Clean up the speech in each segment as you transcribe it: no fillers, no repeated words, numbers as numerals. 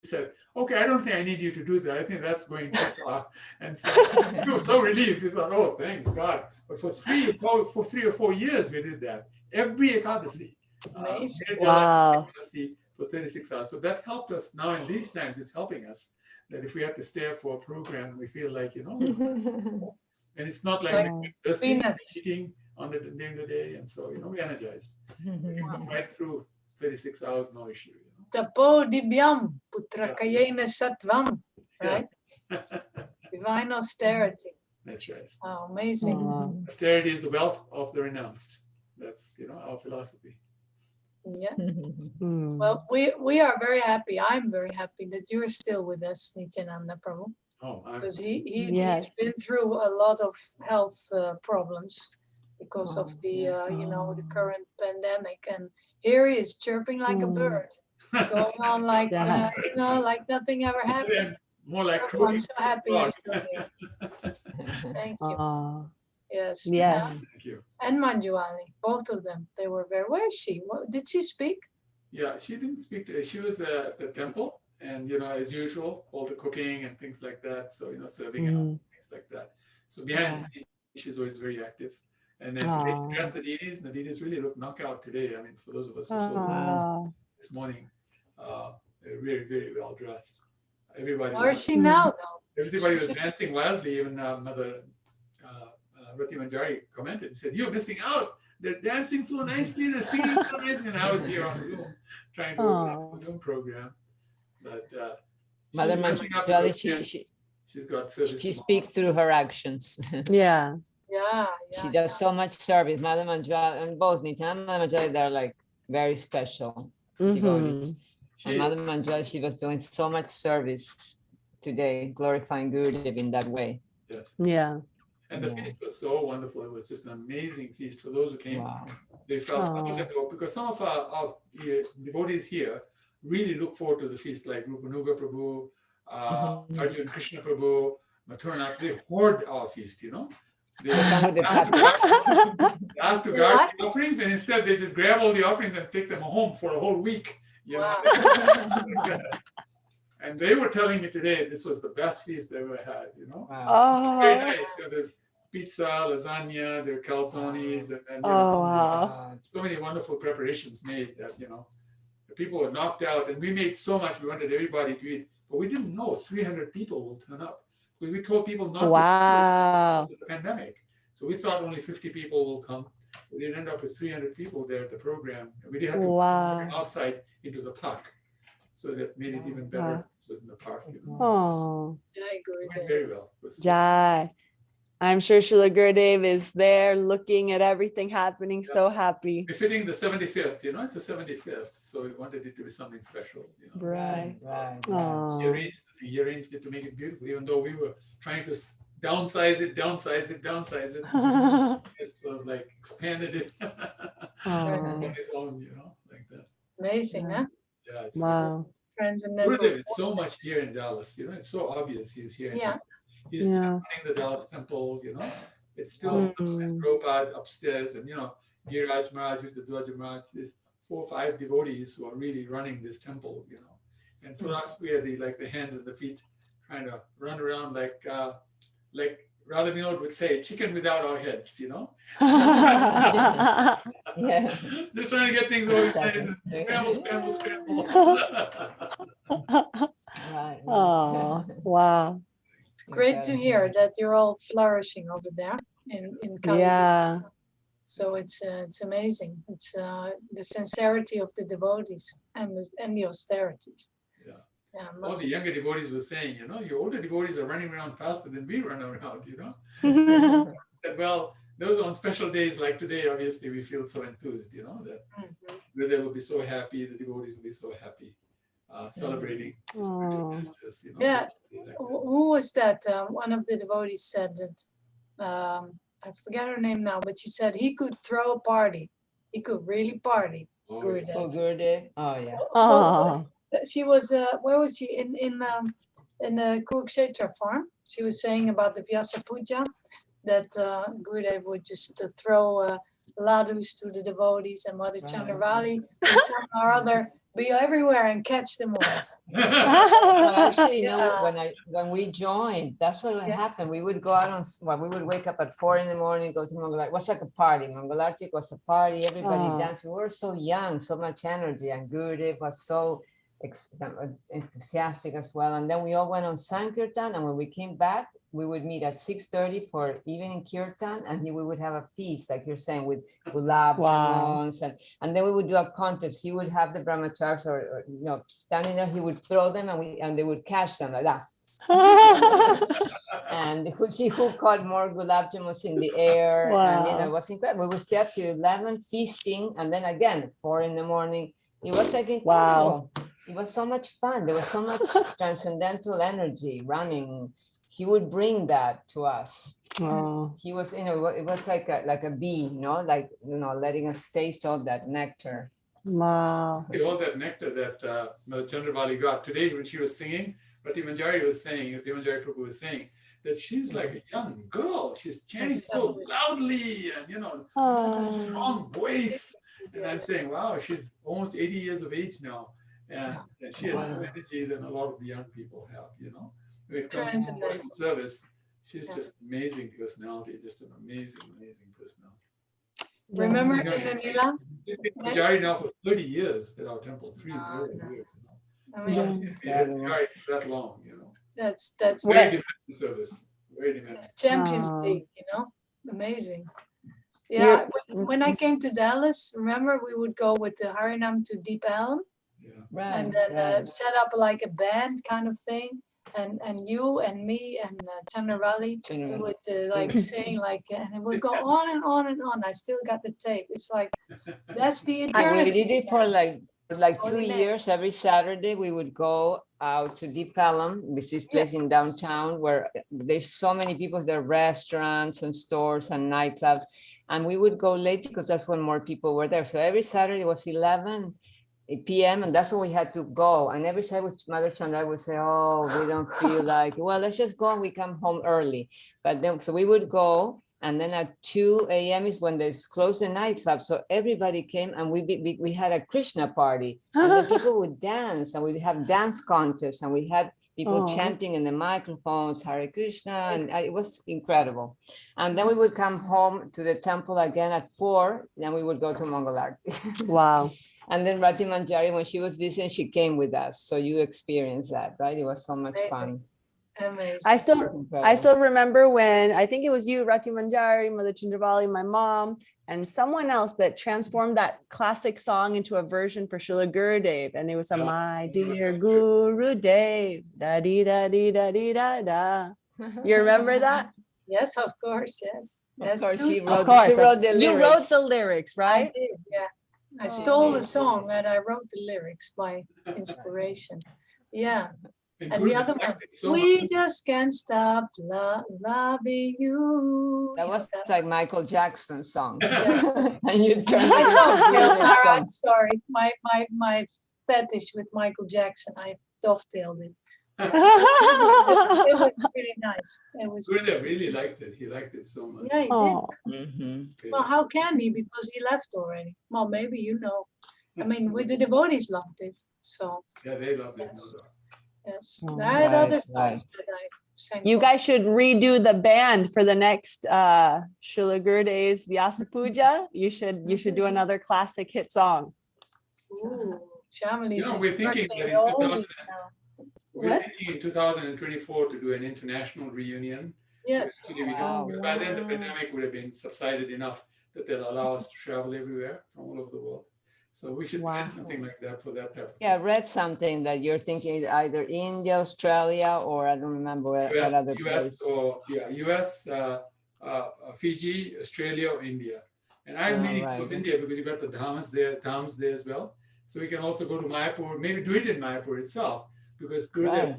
said, okay, I don't think I need you to do that. I think that's going too far. And so we were so relieved. We thought, oh, thank God. But for 3 or 4 years, we did that. Every Ekadasi. Amazing. Wow. Ekadasi for 36 hours. So that helped us. Now in these times, it's helping us. That if we have to stay up for a program, we feel like, and it's not like thirsty, eating during the day. And so, we're energized. We can fight through 36 hours, no issue. Tapo dibyam putra kayena sattvam, right? Divine austerity. That's right. Oh, amazing. Austerity is the wealth of the renounced. That's, our philosophy. Yeah. Well, we are very happy. I'm very happy that you're still with us, Nityananda Prabhu. Because he's been through a lot of health problems because of the the current pandemic, and here he is chirping like a bird, going on like like nothing ever happened. More like I'm so happy you're still here. Thank you. Yes. Thank you. And Manjuali, both of them. They were very. Where is she? Did she speak? Yeah, she didn't speak. She was at the temple, and as usual, all the cooking and things like that. So serving and things like that. So behind the scenes, she's always very active. And then they dress the deities, and the deities really look knockout today. I mean, for those of us who saw this morning, they're very, very well dressed. Everybody. Where is she now, though? Everybody was dancing wildly. Even Mother Rati Manjari commented. He said, "You're missing out. They're dancing so nicely. They're singing so nicely." And I was here on Zoom trying to organize the Zoom program. But Mother Manjari, she's got service. She speaks through her actions. Yeah. She does so much service. Mother Manjari and both Nityananda and Manjari, they're like very special devotees. And Mother Manjari, she was doing so much service today, glorifying Gurudev in that way. Yes. Yeah. And the feast was so wonderful. It was just an amazing feast for those who came. Wow. They felt because some of our devotees here really look forward to the feast, like Rupanuga Prabhu, Arjun Krishna Prabhu, Mathuranath. They hoard our feast, They asked to guard the offerings, and instead they just grab all the offerings and take them home for a whole week. And they were telling me today this was the best feast they ever had. Very nice. There's pizza, lasagna, there are calzones, and so many wonderful preparations made that the people were knocked out, and we made so much. We wanted everybody to eat, but we didn't know 300 people will turn up. We told people not to do the pandemic. So we thought only 50 people will come. We didn't end up with 300 people there at the program. And we did have to go outside into the park. So that made it even better. It was in the park. Very well. I'm sure Srila Gurudev is there looking at everything happening, so happy. Befitting the 75th, it's the 75th. So we wanted it to be something special. Right. He arranged it to make it beautiful, even though we were trying to downsize it. It's sort of like expanded it on his own, like that. Amazing, huh? Yeah, it's transcendental. so much here in Dallas, it's so obvious he's here in Dallas. He's running the Dallas temple, It's still Prabhupada upstairs, and Giriraj Maharaj with the Dwaja Maharaj. There's 4 or 5 devotees who are really running this temple, And for us, we are the hands and the feet, trying to run around like Radha Vinod would say, chicken without our heads, Just trying to get things organized and scramble. Oh, wow. It's great to hear that you're all flourishing over there in California. Yeah. So it's amazing. It's the sincerity of the devotees and the austerities. All the younger devotees were saying, your older devotees are running around faster than we run around, Well, those on special days like today, obviously we feel so enthused, that they will be so happy, the devotees will be so happy, celebrating spiritual justice, Who was that? One of the devotees said that, I forget her name now, but she said he could throw a party. He could really party. Gurudev. Oh, yeah. She was where was she in the Kurukshetra farm? She was saying about the Vyasa-puja that Gurudev would just throw ladus to the devotees, and Mother Chandravali and some or other be everywhere and catch them all. actually, you know, Yeah. when we joined, that's what would happen. We would go out on, well, we would wake up at 4 a.m, go to Mongol Art. It was like a party. Mongol Arctic was a party. Everybody danced. We were so young, so much energy, and Gurudev was so enthusiastic as well. And then we all went on Sankirtan, and when we came back, we would meet at 6:30 for evening kirtan, and we would have a feast, like you're saying, with gulab jamuns, and then we would do a contest. He would have the brahmacharis, or you know, standing there. He would throw them, and they would catch them like that. And we would see who caught more gulab jamuns in the air. And you know, it was incredible. We would stay up to 11 feasting, and then again 4 a.m. It was like incredible. It was so much fun. There was so much transcendental energy running. He would bring that to us. He was, you know, it was like a bee, you know, like, you know, letting us taste all that nectar. Wow. All that nectar that Mother Chandravali got today when she was singing. Rati Manjari was saying, Rati Manjari Prabhu was saying that she's like a young girl. She's chanting so loudly and, you know, strong voice. And I'm saying, wow, she's almost 80 years of age now. And she has more energy than a lot of the young people have, you know. When it comes to devotional service, she's just amazing personality, just an amazing, amazing personality. Remember Nila? She's been Pujari now for 30 years at our temple, 30 years. You know. She's been Pujari for that long, you know. That's very demanding service. Very demanding. Champions League, you know, amazing. Yeah, when I came to Dallas, remember we would go with the Harinam to Deep Ellum, and then set up like a band kind of thing. And you and me and Chandravali would like sing like, and it would go on and on and on. I still got the tape. It's like, that's the eternity. We did it for like 2 years. Every Saturday we would go out to Deep Ellum, which is place in downtown where there's so many people. There are restaurants and stores and nightclubs, and we would go late because that's when more people were there. So every Saturday was 11 p.m. and that's when we had to go. And every Saturday with Mother Chandra would say, oh, we don't feel like, well, let's just go and we come home early. But then, so we would go, and then at 2 a.m. is when they close the nightclub. So everybody came, and we had a Krishna party, and then people would dance, and we'd have dance contests, and we had people chanting in the microphones, Hare Krishna, and it was incredible. And then we would come home to the temple again at 4, then we would go to Mongol Arctic. Wow. And then Rati Manjari, when she was visiting, she came with us. So you experienced that, right? It was so much fun. Amazing. I still remember when, I think it was you, Rati Manjari, Mother Chandravali, my mom, and someone else that transformed that classic song into a version for Srila Gurudev. And it was a My Dear Gurudev, da dee da dee da dee da da. You remember that? Yes, of course, yes. Of course, she Of wrote course. the lyrics. You wrote the lyrics, right? I did, yeah. I stole the song and I wrote the lyrics by inspiration. Yeah. And the other one, we just can't stop loving you. That was like Michael Jackson's song. Yeah. And you turned it into a song. Sorry, my fetish with Michael Jackson, I dovetailed it. It was really nice. It was. Gurudev really liked it. He liked it so much. Yeah, he did. Mm-hmm. Well, how can he? Because he left already. Well, maybe you know. I mean, the devotees loved it. So. Yeah, they loved it. Yes. Yes. I had other songs that I sang. You guys should redo the band for the next Srila Gurudev's Vyasa-puja. You should do another classic hit song. Ooh, Shamali's we're thinking that we're thinking in 2024 to do an international reunion. Yes. By then the pandemic would have been subsided enough that they'll allow us to travel everywhere from all over the world. So we should plan something like that for that type of I read something that you're thinking either India, Australia, or I don't remember what other place. US, Fiji, Australia, or India. And I'm leaning towards India because you got the dhams there as well. So we can also go to Mayapur, maybe do it in Mayapur itself, because Gurudev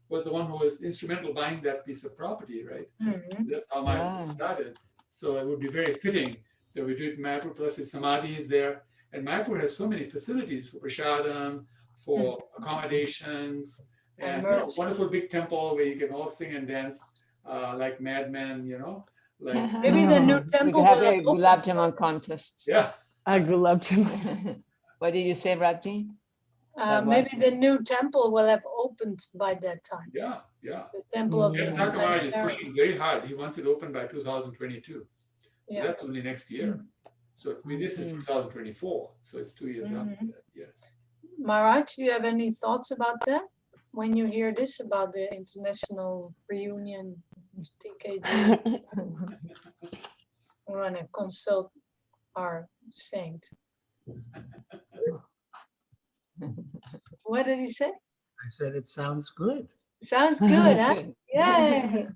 was the one who was instrumental buying that piece of property, right? Mm-hmm. That's how Mayapur started. So it would be very fitting that we do it in Mayapur, plus his samadhi is there. And Mayapur has so many facilities for prasadam, for accommodations, and wonderful big temple where you can all sing and dance like madmen, Like maybe the new temple. We could have a gulab jamun contest. Yeah. A gulab jamun. What did you say, Rati? Maybe the new temple will have opened by that time. Yeah, yeah. The temple of Dr. Maharaj is pushing very hard. He wants it open by 2022. So that's only next year. So this is 2024. So it's 2 years after that. Yes. Maharaj, do you have any thoughts about that? When you hear this about the international reunion, TKG, we want to consult our saint. What did he say? I said, it sounds good. Sounds good, huh? Yay!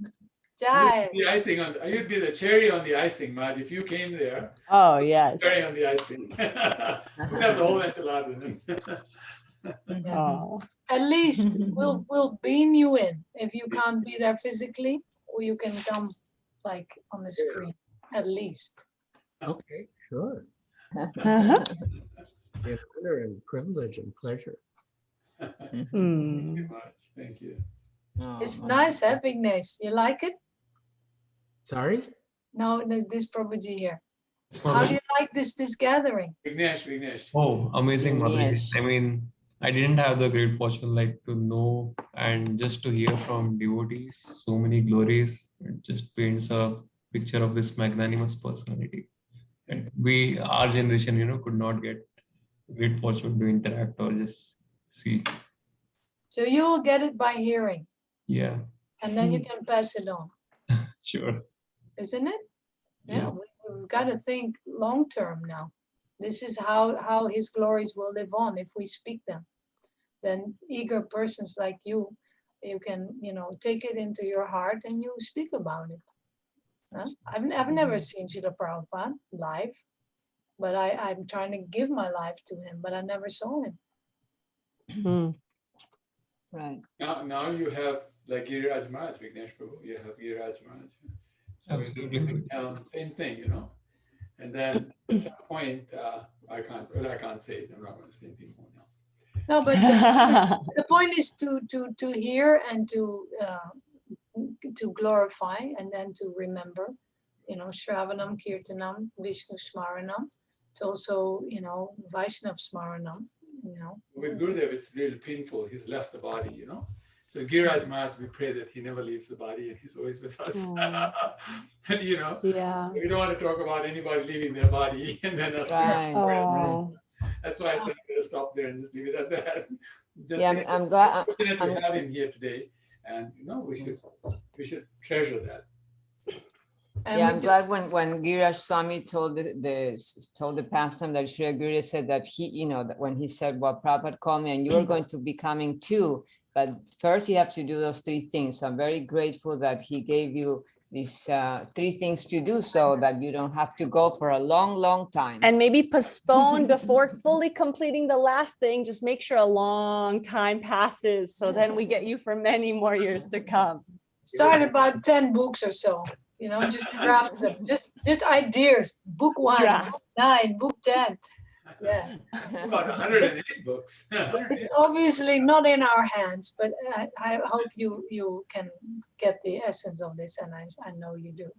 Jai. You'd be the cherry on the icing, Maj, if you came there. Oh, yes. Cherry on the icing. We'd have the whole enchilada. Oh. At least we'll beam you in. If you can't be there physically, or you can come like on the screen, at least. Okay, sure. It's an honor and privilege and pleasure. Thank you much. Thank you. It's nice, huh, Vignesh? You like it? Sorry? No, this Prabhuji here. How do you like this gathering? Vignesh. Oh, amazing, Madhuri. Yes. I mean, I didn't have the great fortune like to know and just to hear from devotees so many glories. It just paints a picture of this magnanimous personality. And our generation, could not get great fortune to interact or just see. So you'll get it by hearing. Yeah. And then you can pass it on. Sure. Isn't it? Yeah. We've got to think long term now. This is how his glories will live on if we speak them. Then eager persons like you can, take it into your heart and you speak about it. Huh? I've never seen Srila Prabhupada live, but I'm trying to give my life to him, but I never saw him. Right. Now you have like Giriraj Maharaj, Vignesh Prabhu, you have Giriraj Maharaj. So Absolutely. Same thing, And then at some point, I can't say it. I'm not going to say anything more now. No, but the point is to hear and to glorify and then to remember, Shravanam, Kirtanam, Vishnu Smaranam. It's also, Vaishnav Smaranam, With Gurudev, it's really painful. He's left the body, So Giriraj Maharaj, we pray that he never leaves the body and he's always with us. And, Yeah. we don't want to talk about anybody leaving their body and then us. Oh. That's why I said I'm going to stop there and just leave it at that. I'm glad. Fortunate to have him here today, and we should treasure that. I'm glad when Giriraj Swami told the pastime that Sri Gurudev said that he, that when he said, well, Prabhupada called me and you're going to be coming too, but first you have to do those 3 things. So I'm very grateful that he gave you these 3 things to do so that you don't have to go for a long, long time. And maybe postpone before fully completing the last thing. Just make sure a long time passes. So then we get you for many more years to come. Start about 10 books or so. Just draft them. Just ideas. Book 1, Draft. book 9, book 10. Yeah. About 108 books. It's obviously not in our hands, but I hope you can get the essence of this, and I know you do.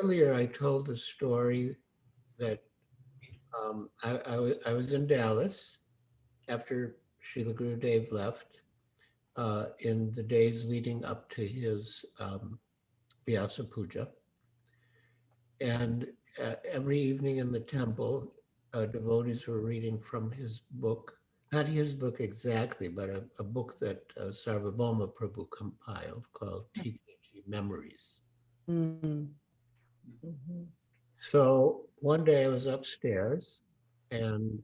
Earlier, I told the story that I was in Dallas after Srila Gurudev left in the days leading up to his Vyasa-puja. And every evening in the temple, devotees were reading from his book, not his book exactly, but a book that Sarvabhauma Prabhu compiled called TKG Memories. So one day I was upstairs and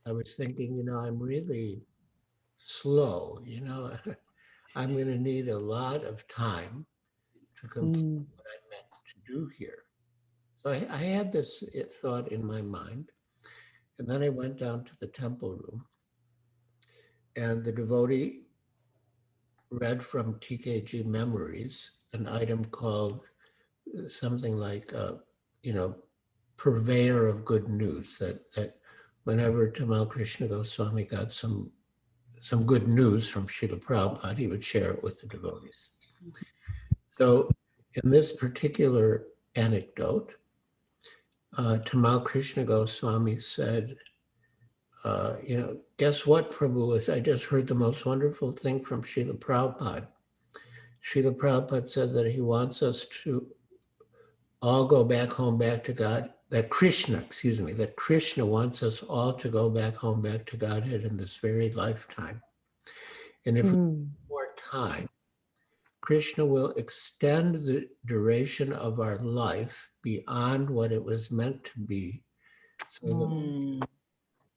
I was thinking, I'm really slow, I'm going to need a lot of time to complete what I meant to do here. So I had this thought in my mind, and then I went down to the temple room, and the devotee read from TKG Memories, an item called something like, purveyor of good news, that whenever Tamal Krishna Goswami got some good news from Srila Prabhupada, he would share it with the devotees. So in this particular anecdote, Tamal Krishna Goswami said, guess what, Prabhu? I just heard the most wonderful thing from Srila Prabhupada. Srila Prabhupada said that he wants us to all go back home, back to God. That Krishna wants us all to go back home, back to Godhead in this very lifetime. And if we have more time, Krishna will extend the duration of our life beyond what it was meant to be, so that we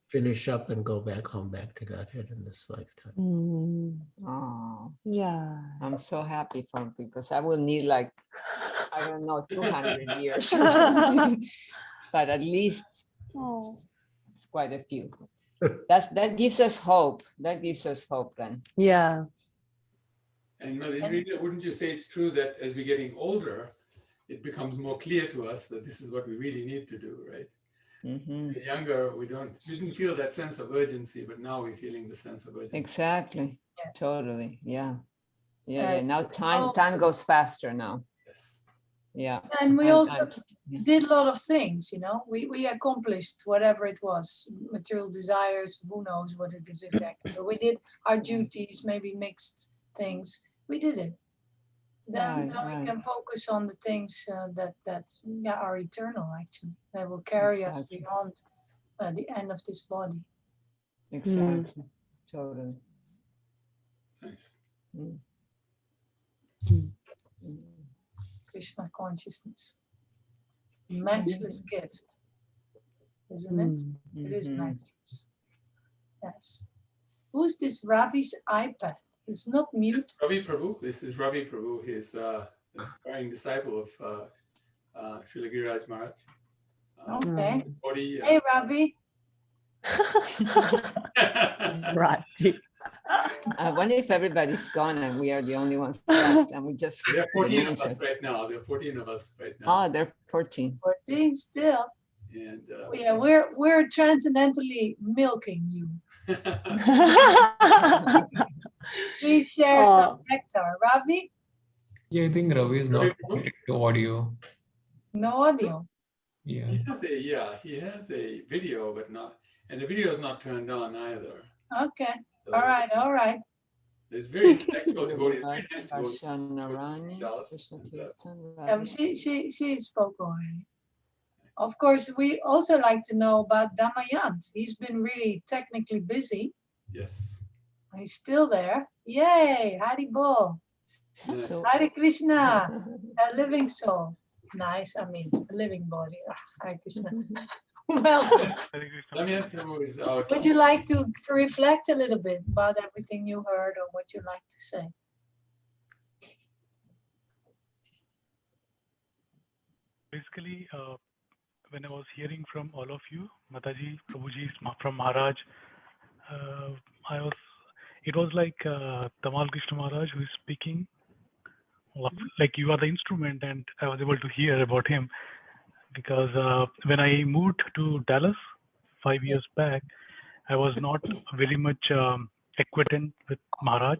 finish up and go back home, back to Godhead in this lifetime. Oh, Yeah. I'm so happy because I will need like, I don't know, 200 years. But at least it's quite a few. That gives us hope. That gives us hope then. Yeah. And wouldn't you say it's true that as we're getting older, it becomes more clear to us that this is what we really need to do, right? Mm-hmm. The younger, we didn't feel that sense of urgency, but now we're feeling the sense of urgency. Exactly. Yeah. Totally. Yeah. Yeah. Now time goes faster now. Yes. Yeah. And we also did a lot of things, we accomplished whatever it was, material desires, who knows what it is exactly, but we did our duties, maybe mixed things, we did it. Then we can focus on the things that are eternal, actually, that will carry us beyond the end of this body. Exactly. Totally. Nice. Krishna consciousness. Matchless gift, isn't it? It is matchless. Yes. Who's this Ravi's iPad? It's not mute. Ravi Prabhu. This is Ravi Prabhu. He's an aspiring disciple of Srila Giriraj Maharaj. Okay. Hey, Ravi. Ravi. I wonder if everybody's gone and we are the only ones left, and we just. There are 14 of us right now. There are 14 of us right now. Oh, they're 14. 14 still. And we're transcendentally milking you. Please share some nectar, Ravi. Yeah, I think Ravi is not connected to audio. No audio. Yeah. He has a video, but not, and the video is not turned on either. Okay. So, all right. There's very technical devotees. She spoke already. Of course, we also like to know about Damayant. He's been really technically busy. Yes. He's still there. Yay, Hari Bol. Hare Krishna, a living soul. Nice, a living body. Hare Krishna. Well, would you like to reflect a little bit about everything you heard or what you like to say? Basically, when I was hearing from all of you, Mataji, Prabhuji, from Maharaj, it was like Tamal Krishna Maharaj who is speaking, like you are the instrument, and I was able to hear about him because when I moved to Dallas 5 years back, I was not very much acquainted with Maharaj.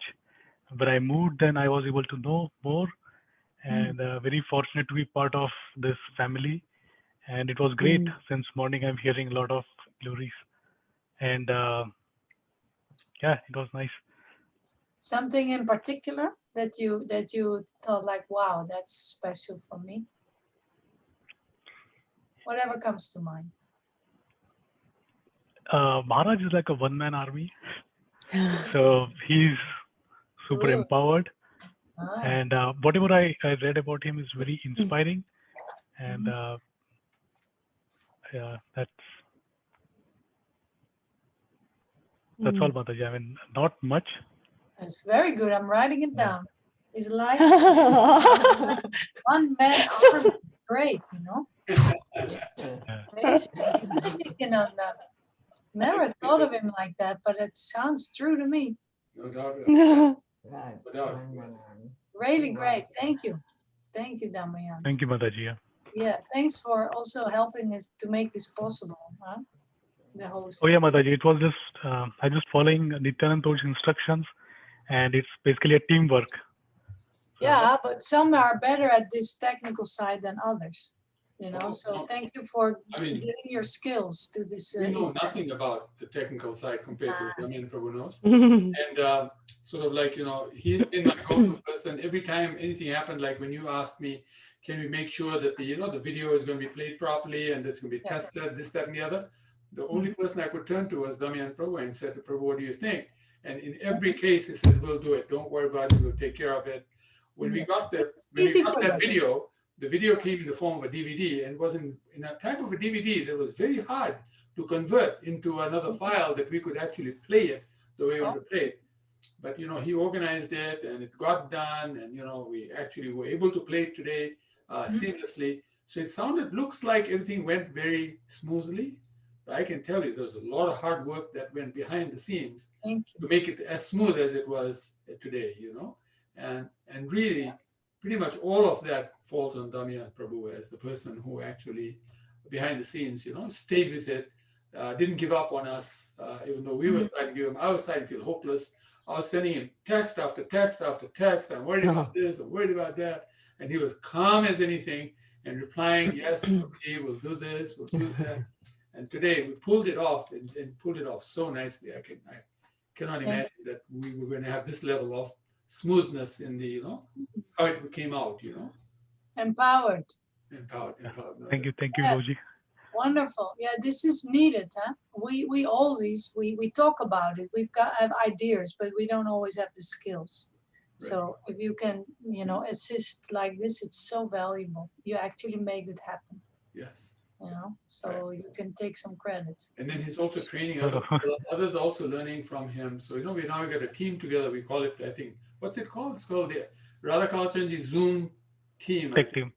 When I moved, then I was able to know more, and very fortunate to be part of this family. And it was great. Since morning, I'm hearing a lot of glories, and it was nice. Something in particular that you thought like, wow, that's special for me? Whatever comes to mind. Maharaj is like a one-man army, so he's super empowered, and whatever I read about him is very inspiring, and that's all, Mataji. I mean, not much. That's very good. I'm writing it down. It's like one man army. Great, Thinking on that. Never thought of him like that, but it sounds true to me. No doubt. Really great. Thank you. Thank you, Damayant. Thank you, Mataji. Yeah, thanks for also helping us to make this possible. The whole Oh yeah, Mataji, it was just I just following Nityanand Told's instructions, and it's basically a teamwork. Yeah, but some are better at this technical side than others. You know, so thank you for getting your skills to this. We know nothing about the technical side compared to what Damian Prabhu knows. And sort of like, you know, he's been my go-to person. Every time anything happened, like when you asked me, can we make sure that the, you know, the video is going to be played properly and it's going to be tested, this, that, and the other. The only person I could turn to was Damian Prabhu and said to Prabhu, what do you think? And in every case, he said, we'll do it. Don't worry about it. We'll take care of it. When we got that video, the video came in the form of a DVD and was in a type of a DVD that was very hard to convert into another file that we could actually play it the way we want to play it. But, you know, he organized it and it got done. And, you know, we actually were able to play it today seamlessly. So it looks like everything went very smoothly. But I can tell you there's a lot of hard work that went behind the scenes to make it as smooth as it was today, you know. And really, pretty much all of that falls on Damian Prabhu as the person who actually, behind the scenes, you know, stayed with it, didn't give up on us, even though we were starting to give him, I was starting to feel hopeless. I was sending him text after text after text. I'm worried about this, I'm worried about that. And he was calm as anything and replying, yes, Prabhuji, we'll do this, we'll do that. And today we pulled it off and pulled it off so nicely. I cannot imagine that we were going to have this level of smoothness in the, you know, how it came out, you know. Empowered. Thank you, Roji. Wonderful. Yeah, this is needed, huh? We always talk about it. Have ideas, but we don't always have the skills. Right. So if you can, you know, assist like this, it's so valuable. You actually made it happen. Yes. You know, so you can take some credit. And then he's also training others are also learning from him. So, you know, we now got a team together. We call it, I think, what's it called? It's called the Radhakalachandji Zoom team. Tech team.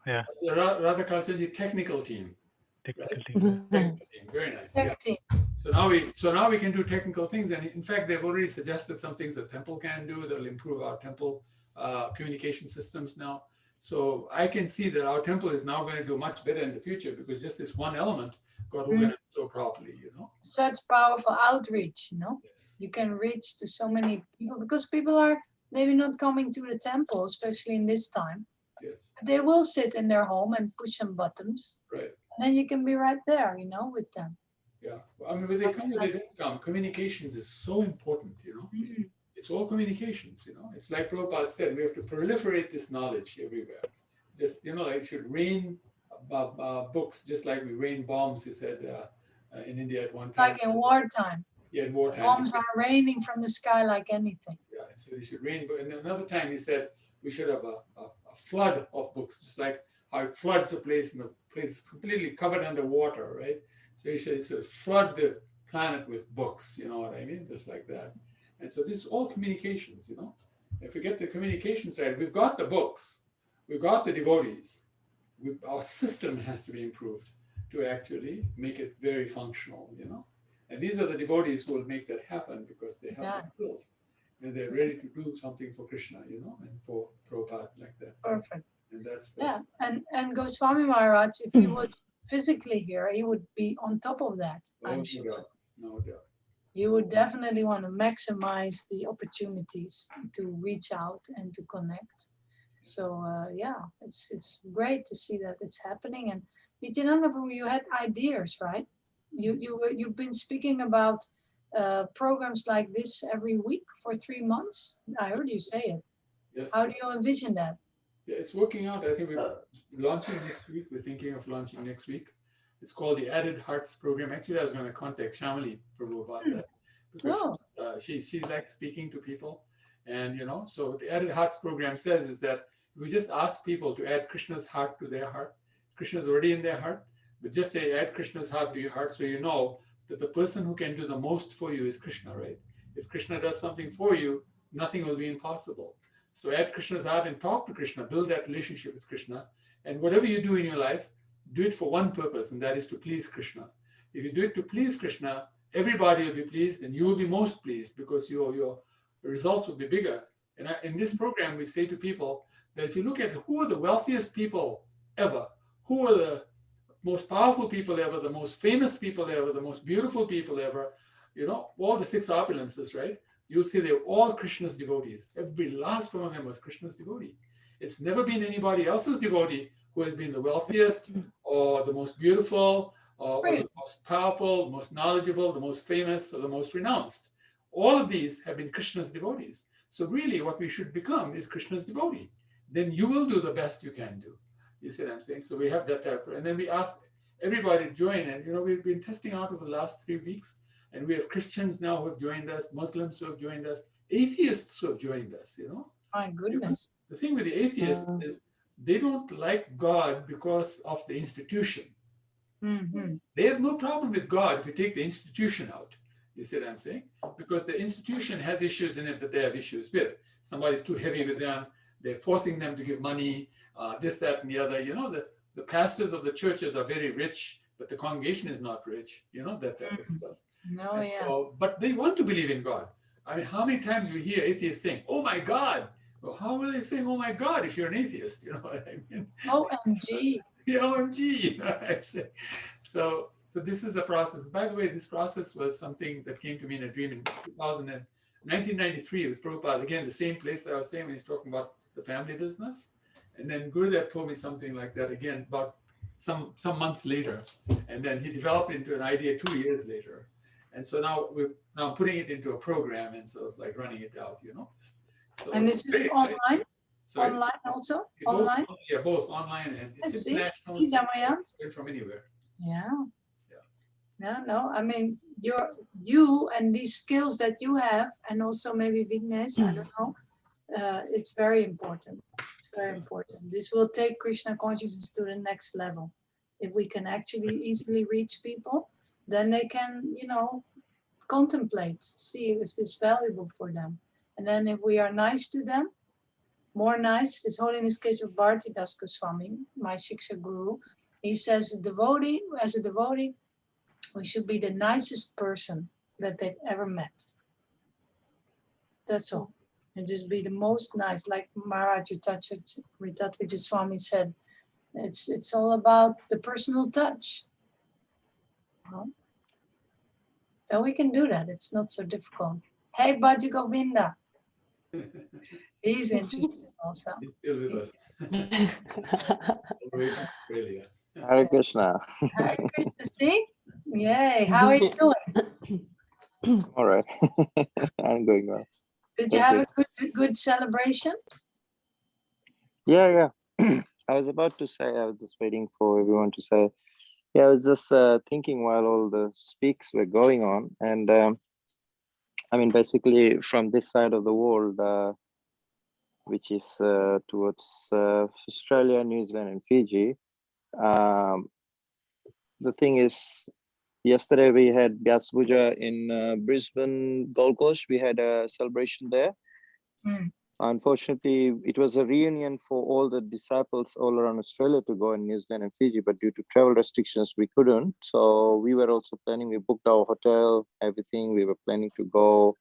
Yeah. The Radhakalachandji technical team. Technical right? team. Technical team. Very nice. Tech team. So now we can do technical things. And in fact, they've already suggested some things the temple can do that will improve our temple communication systems now. So I can see that our temple is now going to do much better in the future because just this one element got organized so properly, you know. Such powerful outreach, you know. Yes. You can reach to so many people because people are maybe not coming to the temple, especially in this time. Yes. They will sit in their home and push some buttons. Right. And then you can be right there, you know, with them. Yeah. I mean, when they come or they don't come, communications is so important, you know. Mm-hmm. It's all communications, you know. It's like Prabhupada said, we have to proliferate this knowledge everywhere. Just, you know, like it should rain books, just like we rain bombs, he said, in India at one time. Like in wartime. Yeah, in wartime. Bombs are raining from the sky like anything. Yeah, so they should rain. And another time he said, we should have a flood of books, just like how it floods a place and the place is completely covered underwater, right? So you should sort of flood the planet with books, you know what I mean? Just like that. And so this is all communications, you know. If we get the communication side, we've got the books, we've got the devotees. Our system has to be improved to actually make it very functional, you know. And these are the devotees who will make that happen because they have the skills and they're ready to do something for Krishna, you know, and for Prabhupada like that. Perfect. And that's and Goswami Maharaj, if he was physically here, he would be on top of that. I'm sure. No doubt. You would definitely want to maximize the opportunities to reach out and to connect. So it's great to see that it's happening. And Nityananda Prabhu, you had ideas, right? You've been speaking about programs like this every week for 3 months. I heard you say it. Yes. How do you envision that? Yeah, it's working out. I think we're launching next week. We're thinking of launching next week. It's called the Added Hearts Program. Actually, I was going to contact Shamali Prabhu about that because she likes speaking to people. And, you know, so what the Added Hearts Program says is that we just ask people to add Krishna's heart to their heart. Krishna's already in their heart, but just say add Krishna's heart to your heart so you know that the person who can do the most for you is Krishna, right? If Krishna does something for you, nothing will be impossible. So add Krishna's heart and talk to Krishna, build that relationship with Krishna. And whatever you do in your life, do it for one purpose, and that is to please Krishna. If you do it to please Krishna, everybody will be pleased and you will be most pleased because your results will be bigger. And in this program, we say to people that if you look at who are the wealthiest people ever, who are the most powerful people ever, the most famous people ever, the most beautiful people ever, you know, all the 6 opulences, right? You'll see they're all Krishna's devotees. Every last one of them was Krishna's devotee. It's never been anybody else's devotee who has been the wealthiest or the most beautiful or the most powerful, most knowledgeable, the most famous, or the most renounced. All of these have been Krishna's devotees. So really what we should become is Krishna's devotee. Then you will do the best you can do. You see what I'm saying? So we have that type of, and then we ask everybody to join. And, we've been testing out over the last 3 weeks, and we have Christians now who have joined us, Muslims who have joined us, atheists who have joined us, My goodness. The thing with the atheists is they don't like God because of the institution. They have no problem with God if you take the institution out. You see what I'm saying? Because the institution has issues in it that they have issues with. Somebody's too heavy with them. They're forcing them to give money, this, that, and the other. The pastors of the churches are very rich, but the congregation is not rich. That type of stuff. No, yeah. So, but they want to believe in God. I mean, how many times we hear atheists saying, "Oh my God"? Well, how are they saying, "Oh my God," if you're an atheist? You know what I mean? OMG. Yeah, OMG. I say. So this is a process. By the way, this process was something that came to me in a dream in 1993. It was Prabhupada, again, the same place that I was saying when he's talking about the family business. And then Gurudev told me something like that again about some months later. And then he developed into an idea 2 years later. And so now I'm putting it into a program and sort of like running it out, So and this is online? Sorry? Online also? Both, Online? Yeah, both online and it's international. From anywhere. Yeah. Yeah, no, I mean, you and these skills that you have, and also maybe Vignesh, I don't know, it's very important. It's very important. This will take Krishna consciousness to the next level. If we can actually easily reach people, then they can, contemplate, see if it's valuable for them. And then if we are nice to them, more nice, His Holiness Keshav Bharati Das Goswami, my Shiksha Guru, he says, as a devotee, we should be the nicest person that they've ever met. That's all. And just be the most nice, like Maharaj Ritatvija Swami said. It's all about the personal touch. So we can do that. It's not so difficult. Hey, Bhaji Govinda. He's interested also. He's still with us. Hare Krishna. Hare Krishna, see? Yay, how are you doing? All right. I'm doing well. Did you have a good celebration? Yeah. I was about to say, I was just waiting for everyone to say. Yeah, I was just thinking while all the speaks were going on. And I mean, basically from this side of the world, which is towards Australia, New Zealand, and Fiji, the thing is, yesterday we had Vyasa-puja in Brisbane, Gold Coast. We had a celebration there. Unfortunately, it was a reunion for all the disciples all around Australia to go in New Zealand and Fiji, but due to travel restrictions, we couldn't. So we were also planning, we booked our hotel, everything. We were planning to go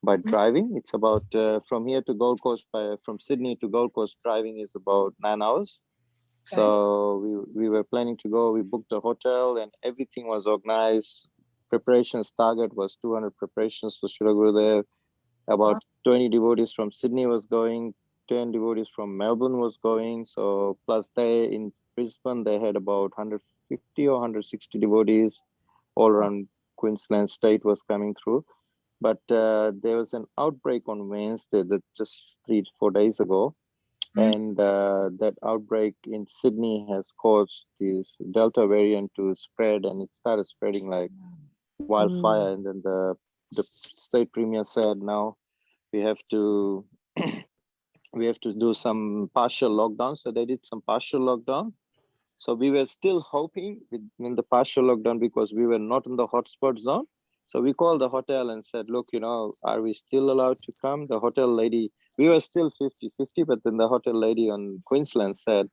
by driving. It's about from here to Gold Coast, from Sydney to Gold Coast, driving is about 9 hours. Okay. So we were planning to go. We booked a hotel and everything was organized. Preparations target was 200 preparations for Srila Gurudev. About 20 devotees from Sydney was going, 10 devotees from Melbourne was going. So plus they in Brisbane, they had about 150 or 160 devotees all around Queensland state was coming through. But there was an outbreak on Wednesday, that just 3-4 days ago. And that outbreak in Sydney has caused this Delta variant to spread, and it started spreading like wildfire. And then the state premier said, now we have to do some partial lockdown. So they did some partial lockdown. So we were still hoping in the partial lockdown because we were not in the hotspot zone. So we called the hotel and said, look, are we still allowed to come? The hotel lady, we were still 50-50, but then the hotel lady on Queensland said,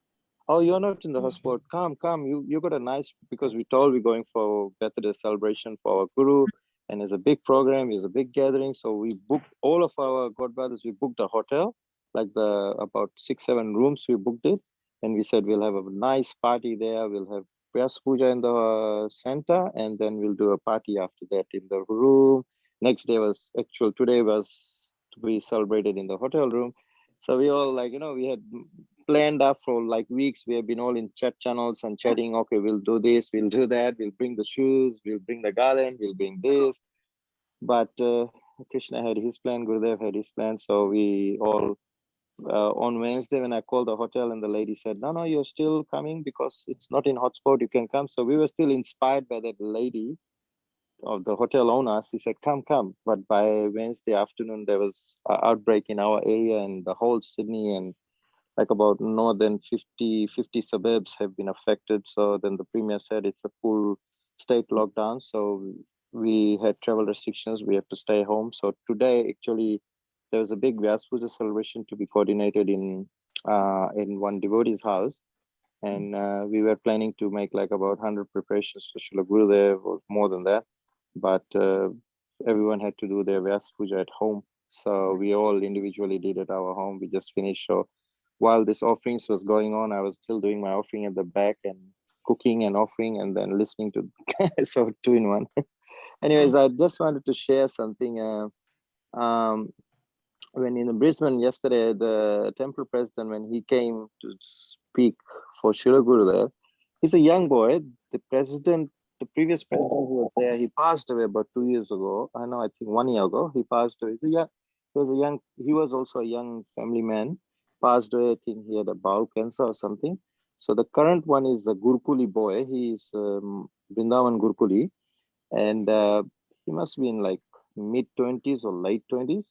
oh, you're not in the hotspot. Come. You got a nice, because we told we're going for birthday celebration for our Guru. And it's a big program, it's a big gathering. So we booked all of our godbrothers, we booked a hotel, like about 6-7 rooms, we booked it. And we said, we'll have a nice party there. We'll have Vyasa-puja in the center, and then we'll do a party after that in the room. Next day today was to be celebrated in the hotel room. So we all we had planned up for like weeks. We have been all in chat channels and chatting. Okay, we'll do this, we'll do that. We'll bring the shoes, we'll bring the garland, we'll bring this. But Krishna had his plan, Gurudev had his plan. So we all, on Wednesday when I called the hotel and the lady said, no, you're still coming because it's not in hotspot, you can come. So we were still inspired by that lady of the hotel owners. He said, come. But by Wednesday afternoon, there was an outbreak in our area and the whole Sydney and like about more than 50 suburbs have been affected. So then the premier said it's a full state lockdown. So we had travel restrictions. We have to stay home. So today, actually, there was a big Vyasa-puja celebration to be coordinated in one devotee's house. And we were planning to make like about 100 preparations for Srila Gurudev or more than that. But everyone had to do their Vyasa-puja at home. So we all individually did at our home. We just finished. So while this offerings was going on, I was still doing my offering at the back and cooking and offering and then listening to, so 2 in 1. Anyways, I just wanted to share something. When in Brisbane yesterday, the temple president, when he came to speak for Srila Gurudev, he's a young boy. The previous president who was there, he passed away about 2 years ago. I think 1 year ago, he passed away. He was also a young family man, passed away. I think he had a bowel cancer or something. So the current one is the Gurukuli boy. He is Vrindavan Gurukuli. And he must be in like mid-20s or late 20s.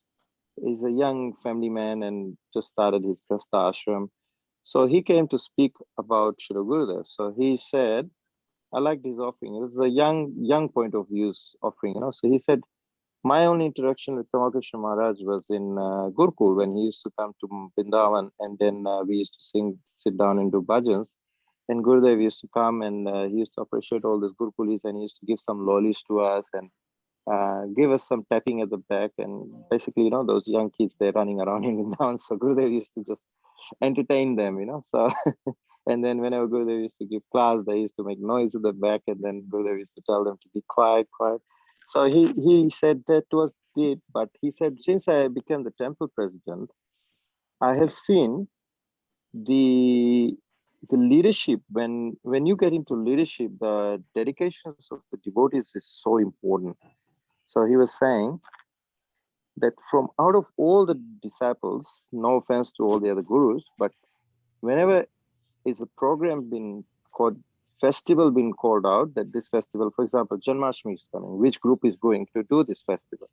He's a young family man and just started his Grasta ashram. So he came to speak about Srila Gurudev. So he said, I like this offering. It was a young point of views offering, So he said, my only interaction with Tamal Krishna Maharaj was in Gurukul when he used to come to Vrindavan, and then we used to sit down and do bhajans. And Gurudev used to come and he used to appreciate all these Gurukulis and he used to give some lollies to us and give us some tapping at the back. And basically, those young kids, they're running around in Vrindavan. So Gurudev used to just entertain them, So, and then whenever Gurudev used to give class, they used to make noise at the back. And then Gurudev used to tell them to be quiet. So he said that was it. But he said, since I became the temple president, I have seen the leadership. When you get into leadership, the dedications of the devotees is so important. So he was saying that from out of all the disciples, no offense to all the other gurus, but whenever is a program been called, festival been called out, that this festival, for example, Janmashtami is coming, which group is going to do this festival?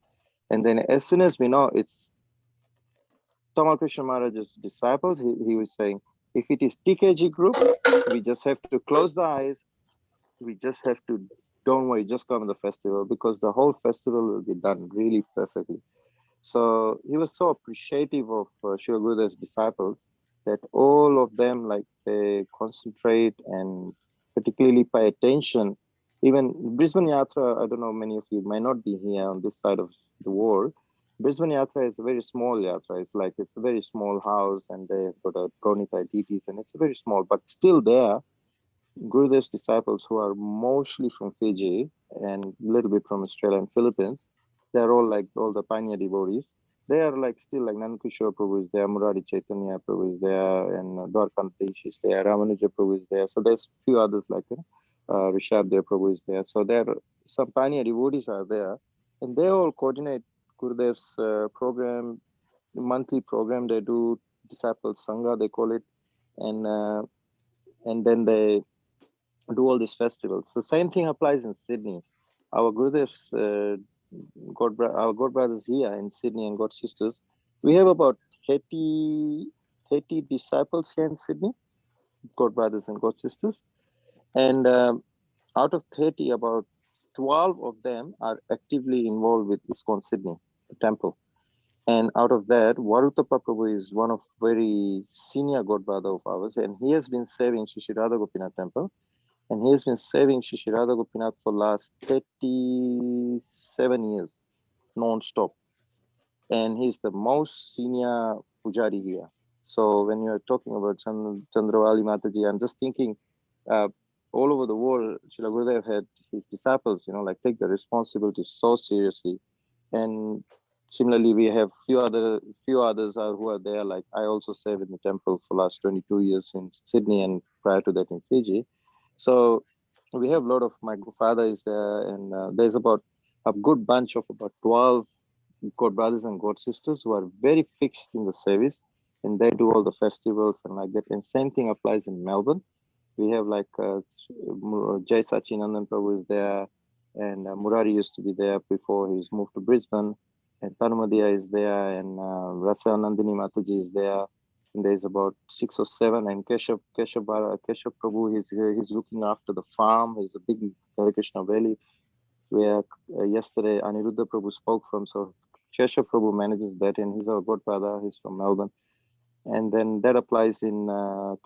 And then as soon as we know it's Tamal Krishna Maharaj's disciples, he was saying, if it is TKG group, we just have to close the eyes. We just have to, don't worry, just come to the festival because the whole festival will be done really perfectly. So he was so appreciative of Srila Gurudev's disciples that all of them, like, they concentrate and particularly pay attention. Even Brisbane Yatra, I don't know, many of you might not be here on this side of the world. Brisbane Yatra is a very small yatra. It's a very small house and they've got a Gaunitai deities and it's a very small, but still there, Gurudev's disciples who are mostly from Fiji and a little bit from Australia and Philippines, they're all like all the pioneer devotees. They are like still like Nandakishore Prabhu is there, Murari Chaitanya Prabhu is there, and Dwarkantesh is there, Ramanuja Prabhu is there. So there's a few others like Rishabh Dev Prabhu is there. So there some pioneer devotees are there, and they all coordinate Gurudev's program, monthly program. They do disciple sangha, they call it, and then they do all these festivals. The same thing applies in Sydney. Our Gurudev's our God brothers here in Sydney and God sisters, we have about 30 disciples here in Sydney, God brothers and God sisters. And out of 30, about 12 of them are actively involved with ISKCON Sydney, the temple. And out of that, Varutapa Prabhu is one of very senior God brother of ours, and he has been serving Shri Radha Gopinath temple. And he has been serving Shri Radha Gopinath for last 37 years, non-stop. And he's the most senior pujari here. So when you're talking about Chandravali Mataji, I'm just thinking all over the world, Srila Gurudev had his disciples, like take the responsibility so seriously. And Similarly, we have few others who are there. Like I also serve in the temple for last 22 years in Sydney and prior to that in Fiji. So we have a lot of, my father is there, and there's about a good bunch of about 12 God brothers and God sisters who are very fixed in the service, and they do all the festivals and like that. And same thing applies in Melbourne. We have like Jai Sachinandan Prabhu is there, and Murari used to be there before he's moved to Brisbane, and Tanumadia is there, and Rasa Nandini Mataji is there. And there's about 6 or 7, and Keshav Prabhu, he's looking after the farm. He's a big Hare Krishna Valley where yesterday Aniruddha Prabhu spoke from. So Keshav Prabhu manages that, and he's our godfather. He's from Melbourne. And then that applies in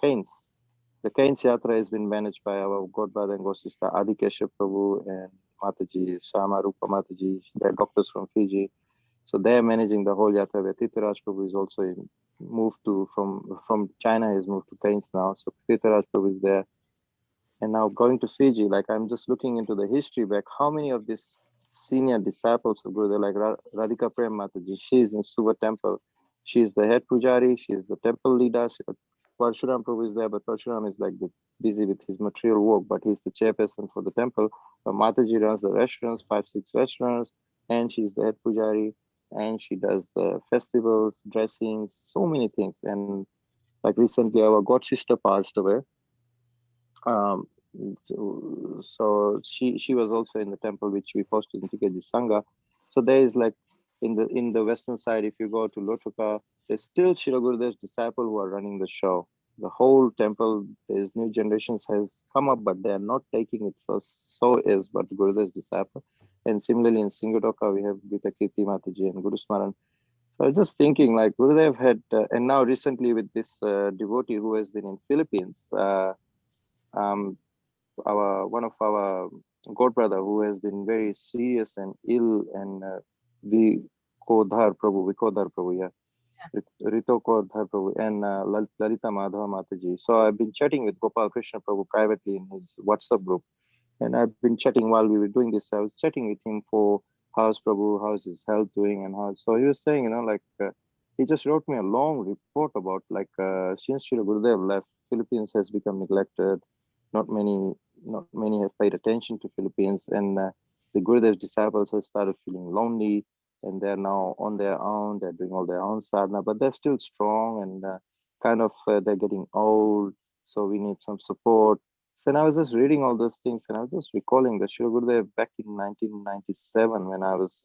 Cairns. The Cairns Yatra has been managed by our godbrother and godsister Adi Keshav Prabhu and Mataji, Sama Rupa Mataji. They're doctors from Fiji. So they're managing the whole Yatra, where Tirtharaj Prabhu is also moved to, from China, he's moved to Cairns now. So Tirtharaj Prabhu is there. And now going to Fiji, like I'm just looking into the history back, how many of these senior disciples of Gurudev, like Radhika Prem Mataji, she's in Suva temple. She's the head pujari, she's the temple leader. Parshuram Prabhu is there, but Parshuram is like busy with his material work, but he's the chairperson for the temple. But Mataji runs the restaurants, 5-6 restaurants, and she's the head pujari, and she does the festivals, dressings, so many things. And like recently, our god sister passed away. So she was also in the temple which we hosted in TKG Sangha. So there is like in the western side, if you go to Lotuka, there's still Shri Gurudev's disciple who are running the show. The whole temple, there's new generations has come up, but they are not taking it so is but Gurudev's disciple. And similarly in Singadoka, we have Gita Kirti Mataji and Guru Smaran. So I was just thinking, like Gurudev had, and now recently with this devotee who has been in Philippines, one of our god brother who has been very serious and ill, and Vikodhar Prabhu, yeah. Rito Kodhar Prabhu and Lalita Madhava Mataji. So I've been chatting with Gopal Krishna Prabhu privately in his WhatsApp group, and I've been chatting while we were doing this. I was chatting with him for how's Prabhu, how's his health doing, and how. So he was saying, he just wrote me a long report about since Srila Gurudev left, Philippines has become neglected. Not many have paid attention to Philippines, and the Gurudev's disciples have started feeling lonely, and they're now on their own. They're doing all their own sadhana, but they're still strong, and they're getting old. So we need some support. So and I was just reading all those things, and I was just recalling that Srila Gurudev back in 1997 when I was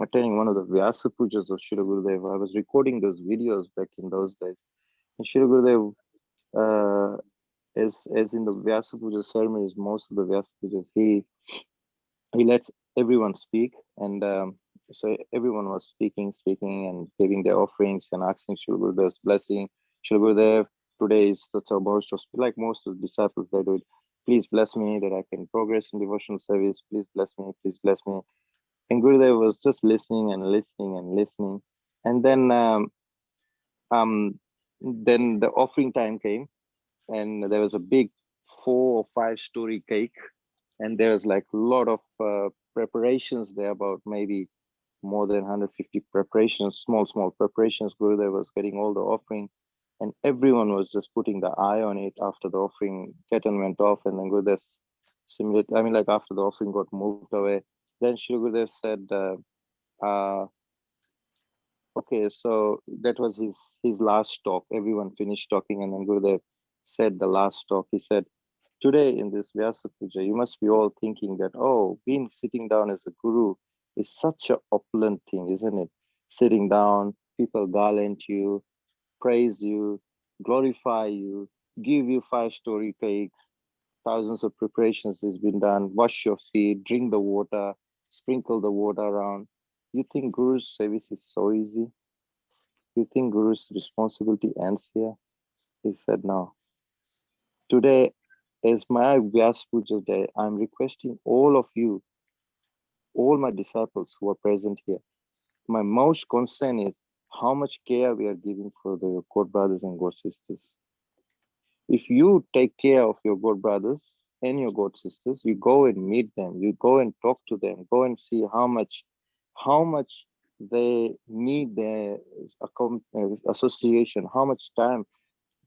attending one of the Vyasa-pujas of Srila Gurudev. I was recording those videos back in those days. And Srila Gurudev, as in the Vyasa-puja ceremonies, most of the Vyasa-pujas, he lets everyone speak, and so everyone was speaking and giving their offerings and asking Srila Gurudev's blessing. Srila Gurudev, today is the most, like most of the disciples, they do it. Please bless me that I can progress in devotional service. Please bless me. Please bless me. And Gurudev was just listening and listening and listening. And then the offering time came, and there was a big 4 or 5 story cake, and there was like a lot of preparations there, about maybe more than 150 preparations, small preparations. Gurudev was getting all the offering, and everyone was just putting the eye on it after the offering curtain went off, and then Gurudev's after the offering got moved away, then Shri Gurudev said, okay, so that was his last talk. Everyone finished talking, and then Gurudev said the last talk. He said, today in this Vyasa-puja, you must be all thinking that, oh, being sitting down as a guru is such an opulent thing, isn't it? Sitting down, people garland you, praise you, glorify you, give you 5-story cakes, thousands of preparations has been done, wash your feet, drink the water, sprinkle the water around. You think Guru's service is so easy? You think Guru's responsibility ends here? He said, no. Today is my Vyasa-puja day. I'm requesting all of you, all my disciples who are present here. My most concern is how much care we are giving for the God brothers and God sisters. If you take care of your God brothers and your God sisters, you go and meet them, you go and talk to them, go and see how much they need their association, how much time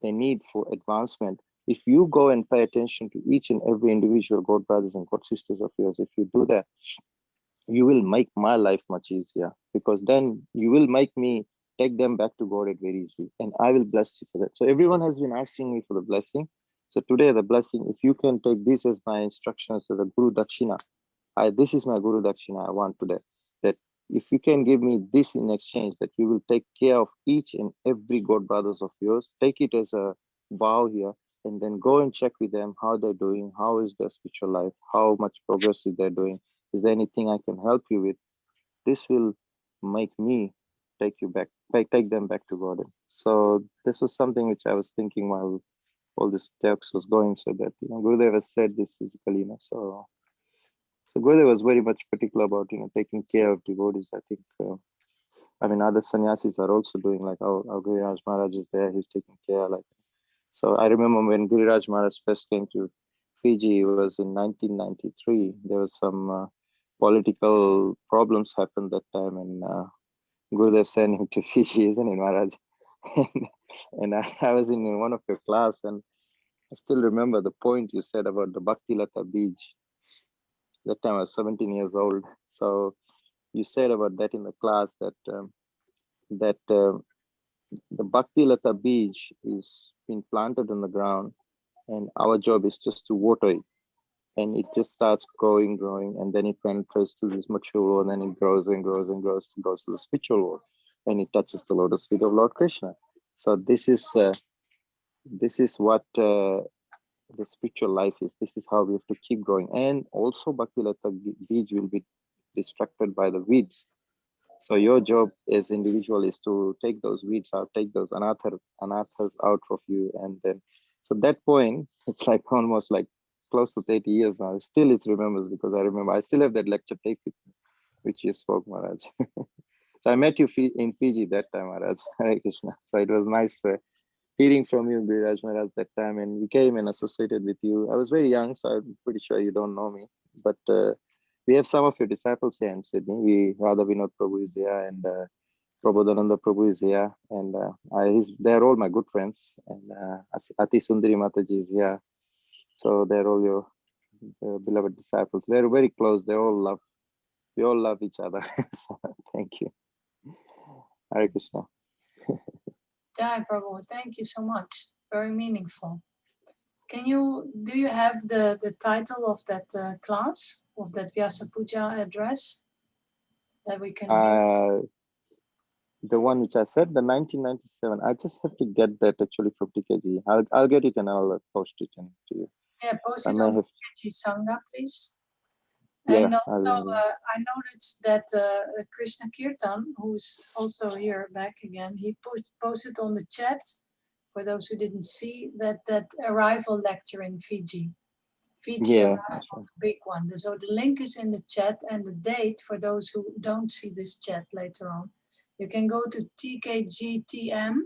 they need for advancement. If you go and pay attention to each and every individual God brothers and God sisters of yours, if you do that, you will make my life much easier, because then you will make me take them back to God very easily, and I will bless you for that. So everyone has been asking me for the blessing. So today the blessing, if you can take this as my instructions to the Guru Dakshina, this is my Guru Dakshina I want today, that if you can give me this in exchange, that you will take care of each and every God brothers of yours, take it as a vow here, and then go and check with them how they're doing, how is their spiritual life, how much progress is they're doing, is there anything I can help you with? This will make me take you back, take them back to God. So this was something which I was thinking while all this text was going, so that, Gurudev has said this physically, so Gurudev was very much particular about, taking care of devotees. I think, other sannyasis are also doing, like our Guru Raj Maharaj is there, he's taking care. So I remember when Guru Raj Maharaj first came to Fiji, it was in 1993. There was some political problems happened that time, and Gurudev sent him to Fiji, isn't it, Maharaj? and I was in one of your class, and I still remember the point you said about the Bhakti Lata Beach. That time I was 17 years old. So you said about that in the class, that the Bhakti Lata Beach is being planted in the ground, and our job is just to water it. And it just starts growing, and then it penetrates to this mature world, and it grows and grows and grows, goes to the spiritual world, and it touches the lotus feet of Lord Krishna. So this is what the spiritual life is. This is how we have to keep growing. And also Bhakti Lata Beach will be distracted by the weeds. So your job as individual is to take those weeds out, take those anathas out of you. And then, so that point, it's like almost like close to 30 years now. Still it remembers, because I still have that lecture tape with me, which you spoke, Maharaj. So I met you in Fiji that time, Maharaj. Hare Krishna. So it was nice hearing from you, Biraj Maharaj, that time, and we came and associated with you. I was very young, so I'm pretty sure you don't know me, but we have some of your disciples here in Sydney. Radha Vinod Prabhu is here, and Prabodhananda Prabhu is here, and they're all my good friends, and Ati Sundari Mataji is here. So they're all your beloved disciples. They're very close. We all love each other. So, thank you. Hare Krishna. Jai Prabhu, thank you so much. Very meaningful. Do you have the title of that class, of that Vyasa-puja address that we can hear? The one which I said, the 1997. I just have to get that actually from TKG. I'll get it and I'll post it to you. Yeah, post it on TKG Sangha, please. Yeah, and also, I noticed that Krishna Kirtan, who's also here back again, he posted on the chat, for those who didn't see, that arrival lecture in Fiji. Fiji arrival, big one. So the link is in the chat, and the date, for those who don't see this chat later on, you can go to tkgtm.com.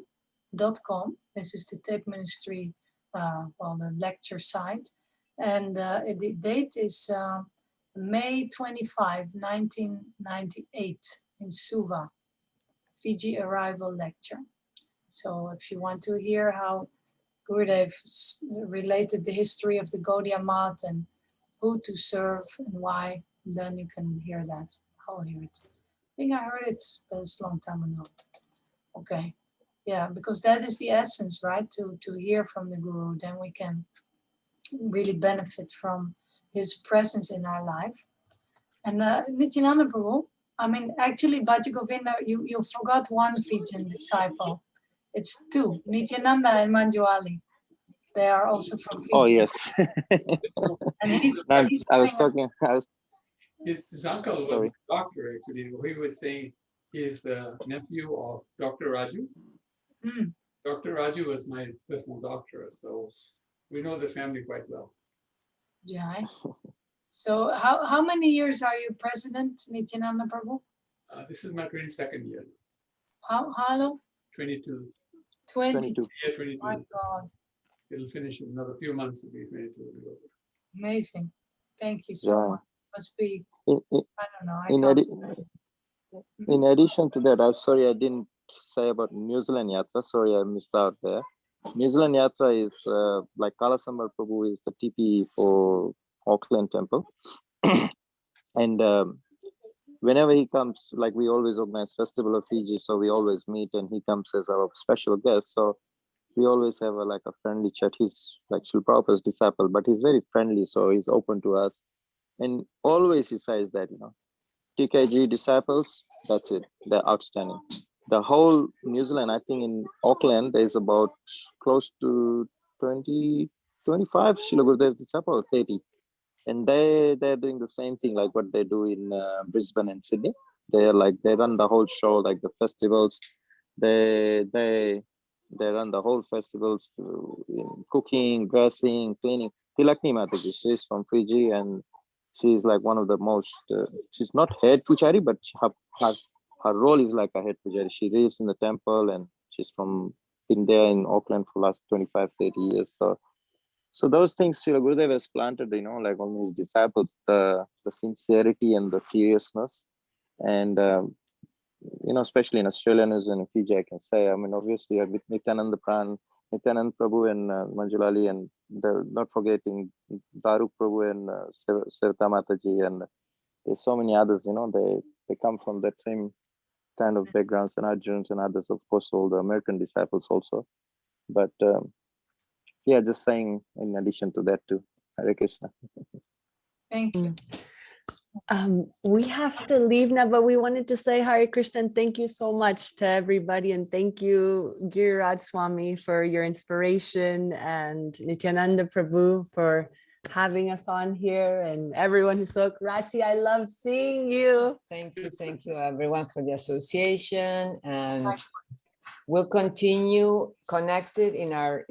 This is the Tape Ministry, the lecture site. And the date is May 25, 1998 in Suva, Fiji arrival lecture. So if you want to hear how Gurudev related the history of the Gaudiya Math and who to serve and why, then you can hear that. I'll hear it. I think I heard it, but it's a long time ago. Okay. Yeah, because that is the essence, right? To hear from the Guru, then we can really benefit from his presence in our life. And Nityananda Prabhu, actually, Bhaja Govinda, you forgot one Fijian disciple. It's two, Nityananda and Manjuali. They are also from Fiji. Oh, yes. And he's his uncle was a doctor, actually. He was saying he's the nephew of Dr. Raju. Mm. Dr. Raju was my personal doctor, so we know the family quite well. Yeah. So how many years are you president, Nityananda Prabhu? This is my 22nd year. How long? 22. 22. Yeah, 22. My God. It'll finish in another few months. It'll be 22. Amazing. Thank you so much. Must be, I don't know. In addition to that, I'm sorry I didn't say about New Zealand Yatra. Sorry, I missed out there. New Zealand Yatra is like Kalasambar Prabhu is the TP for Auckland Temple. And whenever he comes, like we always organize Festival of Fiji, so we always meet and he comes as our special guest. So we always have like a friendly chat. He's like Srila Prabhupada's disciple, but he's very friendly, so he's open to us. And always he says that, TKG disciples, that's it. They're outstanding. The whole New Zealand, I think in Auckland, there's about close to 20, 25 Srila Gurudev disciples, 30. And they're doing the same thing like what they do in Brisbane and Sydney. They run the whole show, like the festivals. They run the whole festivals in cooking, dressing, cleaning. Tilakni Mataji, she's from Fiji, and she's like one of the most. She's not head pujari, but her role is like a head pujari. She lives in the temple, and she's been there in Auckland for last 25, 30 years. So those things Srila Gurudev has planted, like on his disciples, the sincerity and the seriousness. And, especially in Australia and in Fiji, I can say, obviously with Nityananda Prabhu and Manjulali, and not forgetting Daruk Prabhu and Sarita Mataji, and there's so many others, they come from that same kind of backgrounds, and Arjuns and others, of course, all the American disciples also. But yeah, just saying in addition to that too. Hare Krishna. Thank you. We have to leave now, but we wanted to say Hare Krishna and thank you so much to everybody. And thank you, Giriraj Swami, for your inspiration, and Nityananda Prabhu for having us on here, and everyone who spoke. Rati, I love seeing you. Thank you everyone for the association, and we'll continue connected in our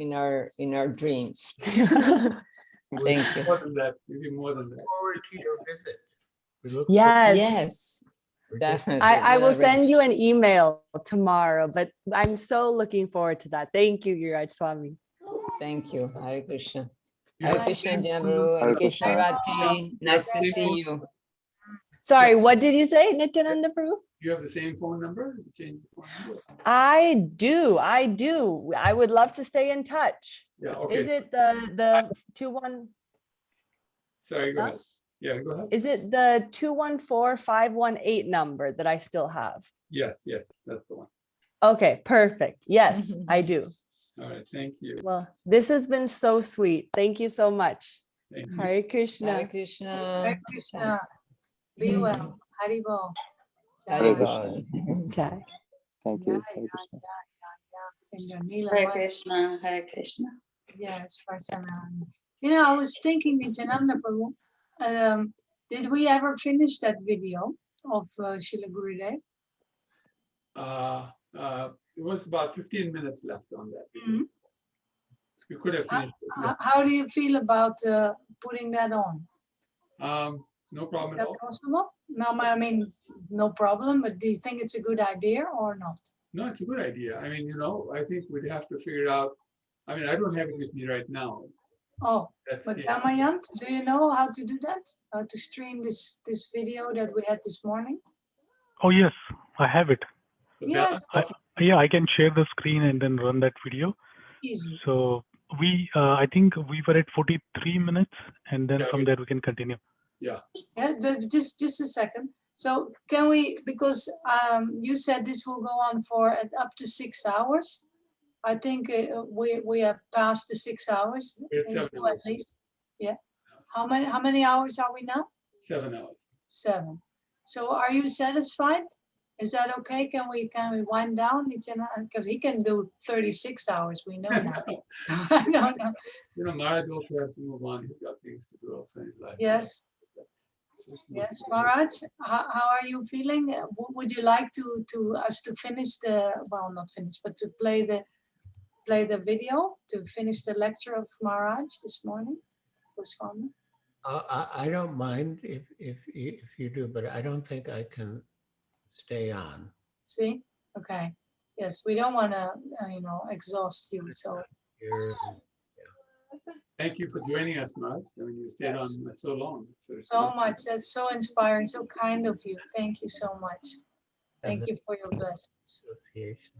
dreams. Thank you. More than that, maybe more than that. Look forward to your visit. Yes, definitely. I will send you an email tomorrow, but I'm so looking forward to that. Thank you, Giriraj Swami. Thank you. Hare Krishna. Yeah. Hare Krishna, Janabaru, Hare Krishna, Rati. Nice to see you. Sorry, what did you say, Nityananda Prabhu? You have the same phone number? You change the phone number? I do. I would love to stay in touch. Yeah, okay. Is it the 21? Sorry, go ahead. Yeah, go ahead. Is it the 214-518 number that I still have? Yes, that's the one. Okay, perfect. Yes, I do. All right, thank you. Well, this has been so sweet. Thank you so much. Thank you. Hare Krishna. Hare Krishna. Hare Krishna. Be well. Haribol. Hare Krishna. Okay. Thank you. Hare Krishna. Hare Krishna, Hare Krishna. Yes, Varsana. I was thinking, Nityananda Prabhu, did we ever finish that video of Srila Gurudev? It was about 15 minutes left on that video. You could have finished it. Yeah. How do you feel about putting that on? No problem Is at that all. possible? No, I mean, no problem, but do you think it's a good idea or not? No, it's a good idea. I mean, I think we'd have to figure it out. I mean, I don't have it with me right now. Oh, That's but it. Damayant, do you know how to do that? How to stream this video that we had this morning? Oh, yes, I have it. Yes, Yeah, I can share the screen and then run that video. easy. So I think we were at 43 minutes, and then from there we can continue. Yeah. Yeah, just a second. So can we, because you said this will go on for up to 6 hours. I think we have passed the 6 hours. It's 7 At hours. least. Yeah. How many hours are we now? 7 hours. 7. So are you satisfied? Is that okay? Can we wind down? Because he can do 36 hours. We know that. I don't know. Maharaj also has to move on. He's got things to do also in his life. Yes. So Yes, Maharaj, how are you feeling? Would you like to us to finish not finish, but to play the video, to finish the lecture of Maharaj this morning? Goswami? I don't mind if you do, but I don't think I can stay on. See? Okay. Yes, we don't want to, exhaust you. So. Thank you for joining us, Maharaj. I mean, you stayed on so long. So much. That's so inspiring, so kind of you. Thank you so much. Thank you for your blessings. Association.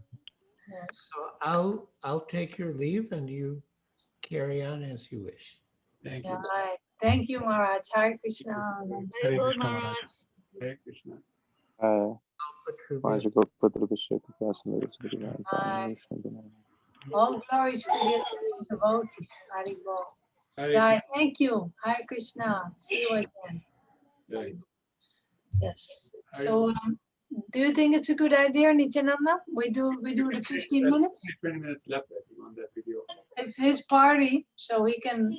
Yes. So I'll take your leave and you carry on as you wish. Thank Yeah, you. thank you, Maharaj. Hare Krishna. Hare Krishna Maharaj. Hare Krishna. I'll put her Maharaj, best- go put the Abhishek of Vyasa-puja to the divine Bye. combination. All glories to the devotees. Hari Bol. Hare Jai, thank you. Hare Krishna. See you again. Jai. Yes. Hare- So, do you think it's a good idea, Nityananda? We do the 15 minutes. 20 minutes left, I think, on that video. It's his party, so he can,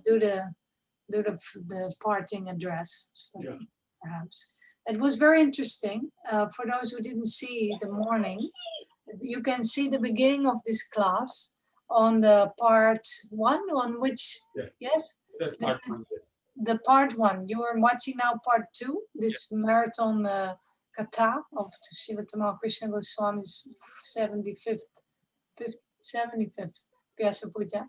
do the parting address. So Yeah. perhaps it was very interesting. For those who didn't see the morning, you can see the beginning of this class on the part 1, on which Yes. That's part one. Yes. the part 1. You are watching now part 2, this marathon kata of Srila Tamal Krishna Goswami's 75th Vyasa-puja.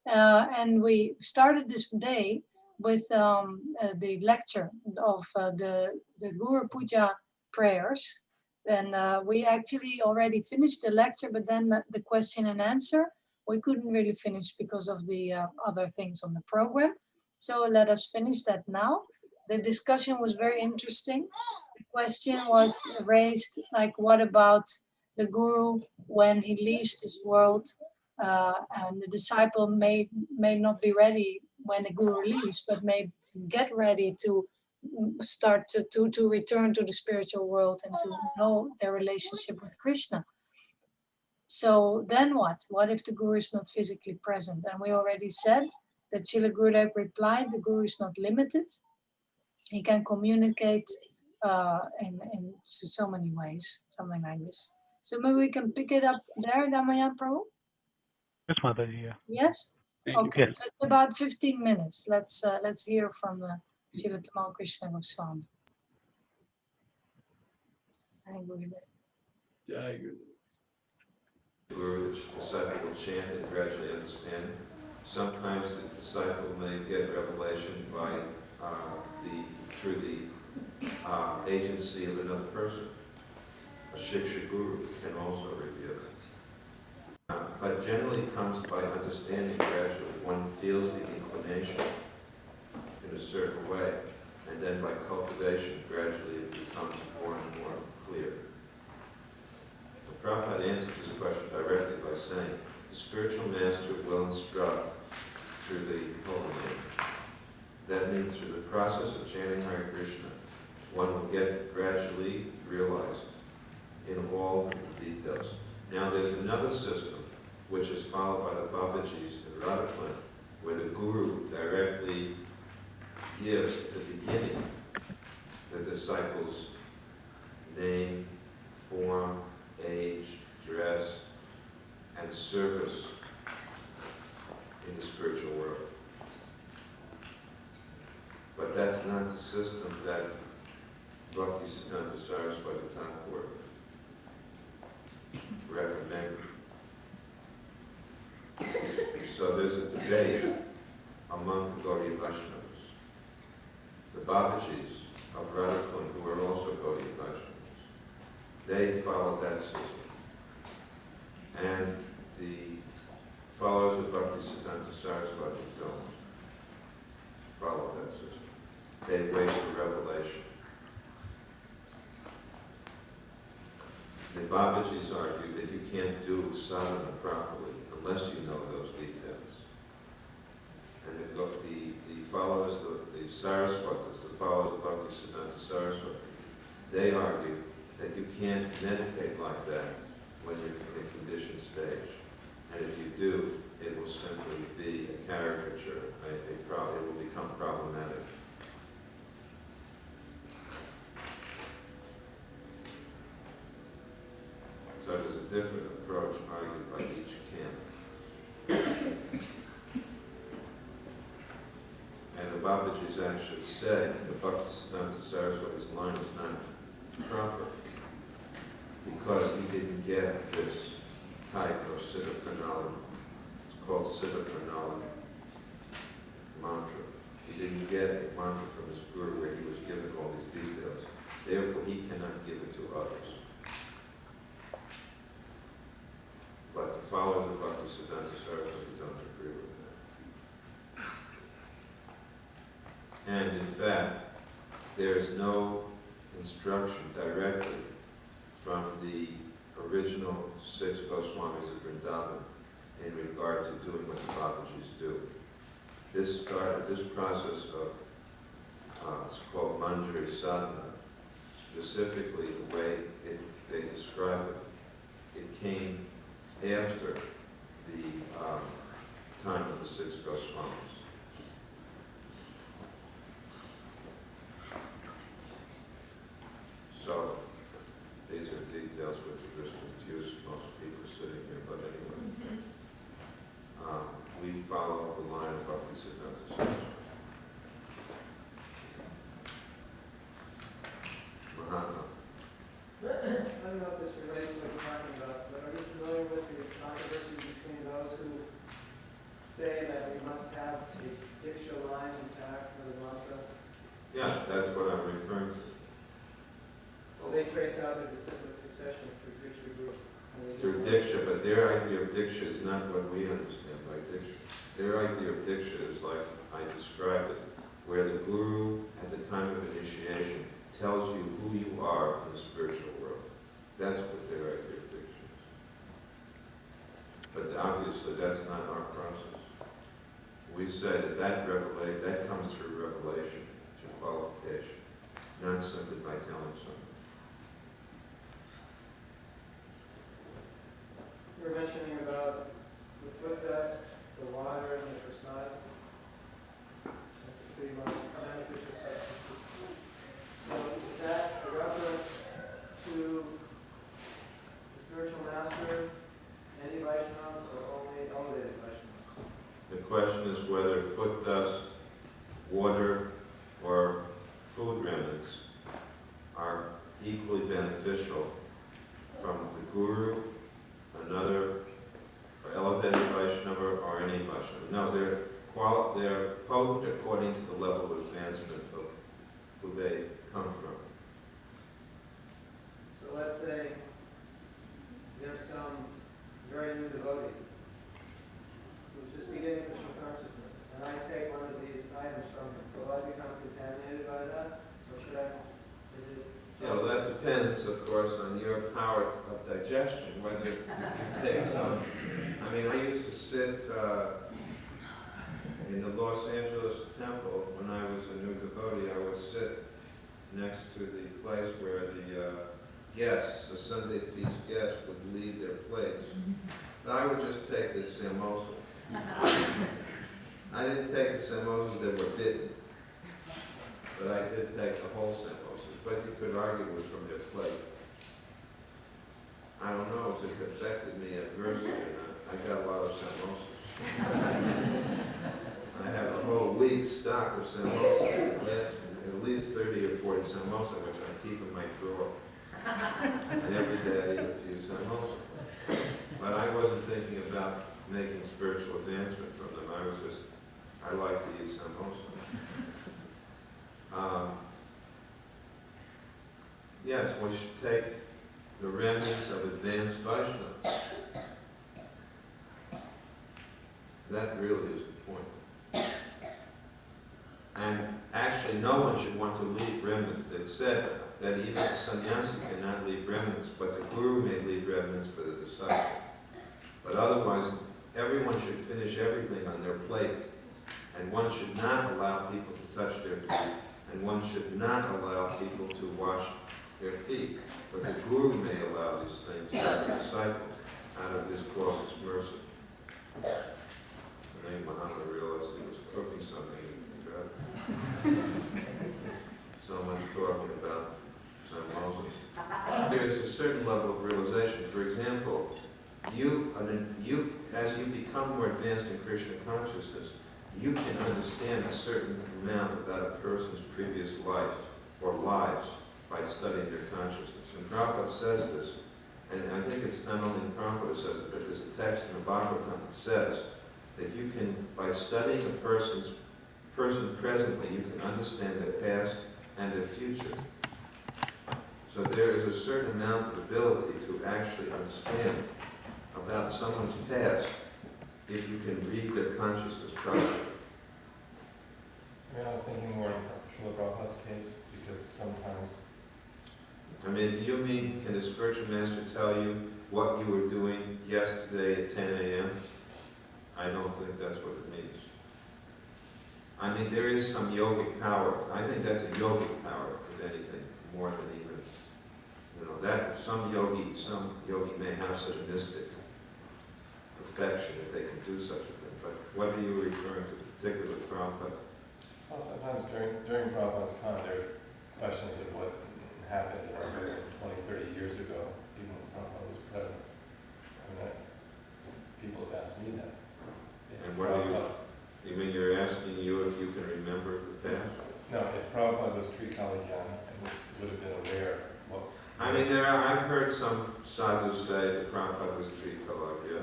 And we started this day with the lecture of the Guru Puja prayers. And we actually already finished the lecture, but then the question and answer, we couldn't really finish because of the other things on the program. So let us finish that now. The discussion was very interesting. The question was raised, like, what about the Guru when he leaves this world? And the disciple may not be ready when the Guru leaves, but may get ready to start to return to the spiritual world and to know their relationship with Krishna. So then what? What if the Guru is not physically present? And we already said that Srila Gurudev replied, the Guru is not limited. He can communicate in so many ways, something like this. So maybe we can pick it up there, Damayan Prabhu? Yes, Mataji. Yeah. Yes? Thank Okay, Yes. so it's about 15 minutes. Let's hear from Srila Tamal Krishna Goswami. Thank you. Jai Guru. Guru, the disciple will chant and gradually understand. Sometimes the disciple may get revelation by through the agency of another person. A Shiksha Guru can also reveal it. But generally it comes by understanding gradually. One feels the inclination in a certain way, and then by cultivation, gradually it becomes more and more clear. The Prabhupada answers this question directly by saying, the spiritual master will instruct through the holy name. That means through the process of chanting Hare Krishna, one will get gradually realized in all the details. Now there's another system which is followed by the Babajis in Radhakund, where the Guru directly gives at the beginning the disciples' name, form, age, dress, and service in the spiritual world. But that's not the system that Bhaktisiddhanta Saraswati Thakur recommended. So there's a debate among the Gaudiya Vaishnavas. The Babajis of Radhakund, who are also Gaudiya Vaishnavas, they follow that system. And the followers of Bhaktisiddhanta Saraswati don't follow that system. They wait for revelation. The Babajis argue that you can't do sadhana properly unless you know those details. And the followers, the Saraswatis, the followers of Bhaktisiddhanta Saraswati, they argue that you can't meditate like that when you're in a conditioned stage. And if you do, it will simply be a caricature. It will become problematic. So there's a different approach argued by each camp. And the Babajis actually say that Bhaktisiddhanta Saraswati's line is not proper because he didn't get this type of Siddha Pranali. It's called Siddha Pranali mantra. He didn't get a mantra from his guru where he was given all these details. Therefore, he cannot give it to others. And in fact, there is no instruction directly from the original 6 Goswamis of Vrindavan in regard to doing what the Babajis do. This process of, it's called Manjari Sadhana, specifically the way they describe it, it came after the time of the 6 Goswamis. So, these are details which are just confuse most people sitting here, but anyway. We follow the line of Bhaktisiddhanta Saraswati. Mahana. I don't know if this relates to what you're talking about, but are you familiar with the controversy between those who say that we must have a diksha line intact for the mantra? Yeah, that's what I'm referring to. Well, they trace out the disciplic succession through diksha group. Through Diksha, but their idea of Diksha is not what we understand by Diksha. Their idea of Diksha is like I described it, where the Guru, at the time of initiation, tells you who you are in the spiritual world. That's what their idea of Diksha is. But obviously, that's not our process. We say that comes through revelation, through qualification, not simply by telling someone. You were mentioning about the foot dust, the water, and the prasad. That's the three most beneficial substances. So is that a reference to the spiritual master, any Vaishnavas, or only elevated Vaishnavas? The question is whether foot dust, water, or food remnants are equally beneficial from the Guru, another, or elevated Vaishnava, or any Vaishnava. No, they're potent according to the level of advancement of who they come from. So let's say there's some very new devotee who's just beginning Krishna consciousness, and I take one of these items from him. Will I become contaminated by that? Or should I? Yeah, well, that depends, of course, on your power of digestion, whether you take some. I mean, I used to sit in the Los Angeles temple when I was a new devotee. I would sit next to the place where the guests, the Sunday feast guests, would leave their plates. But I would just take this samosa. I didn't take the samosas that were bitten, but I did take the whole samosas. But you could argue it was from their plate. I don't know if it affected me adversely or not. I got a lot of samosas. I have a whole week's stock of samosas. At least 30 or 40 samosas, which I keep in my drawer. And every day I eat a few samosas. But I wasn't thinking about making spiritual advancement from them. I like to eat samosas. Yes, we should take the remnants of advanced Vaishnavas. That really is the point. And actually, no one should want to leave remnants. It's said that even a sannyasi cannot leave remnants, but the Guru may leave remnants for the disciple. But otherwise, everyone should finish everything on their plate, and one should not allow people to touch their feet, and one should not allow people to wash their feet. But the Guru may allow these things to the disciple out of his cautious mercy. And then Muhammad realized he was cooking something he forgot. So much talking about samosas. There's a certain level of realization. For example, as you become more advanced in Krishna consciousness, you can understand a certain amount about a person's previous life or lives by studying their consciousness. And Prabhupada says this, and I think it's not only Prabhupada says it, but there's a text in the Bhagavatam that says that you can, by studying a person presently, you can understand their past and their future. So there is a certain amount of ability to actually understand about someone's past if you can read their consciousness properly. I was thinking more of Srila Prabhupada's case, because sometimes. I mean, do you mean, can the spiritual master tell you what you were doing yesterday at 10 a.m.? I don't think that's what it means. I mean, there is some yogic power. I think that's a yogic power, if anything, more than even, that some yogi may have such a mystic perfection that they can do such a thing. But what are you referring to, particularly Prabhupada? Well, sometimes during Prabhupada's time, there's questions of what happened 20, 30 years ago, even when Prabhupada was present. I mean, people have asked me that. And what are you mean you're asking you if you can remember the past? No, if Prabhupada was Trikalagyan and would have been aware. I mean, I've heard some sadhus say that Prabhupada was Trikalagya,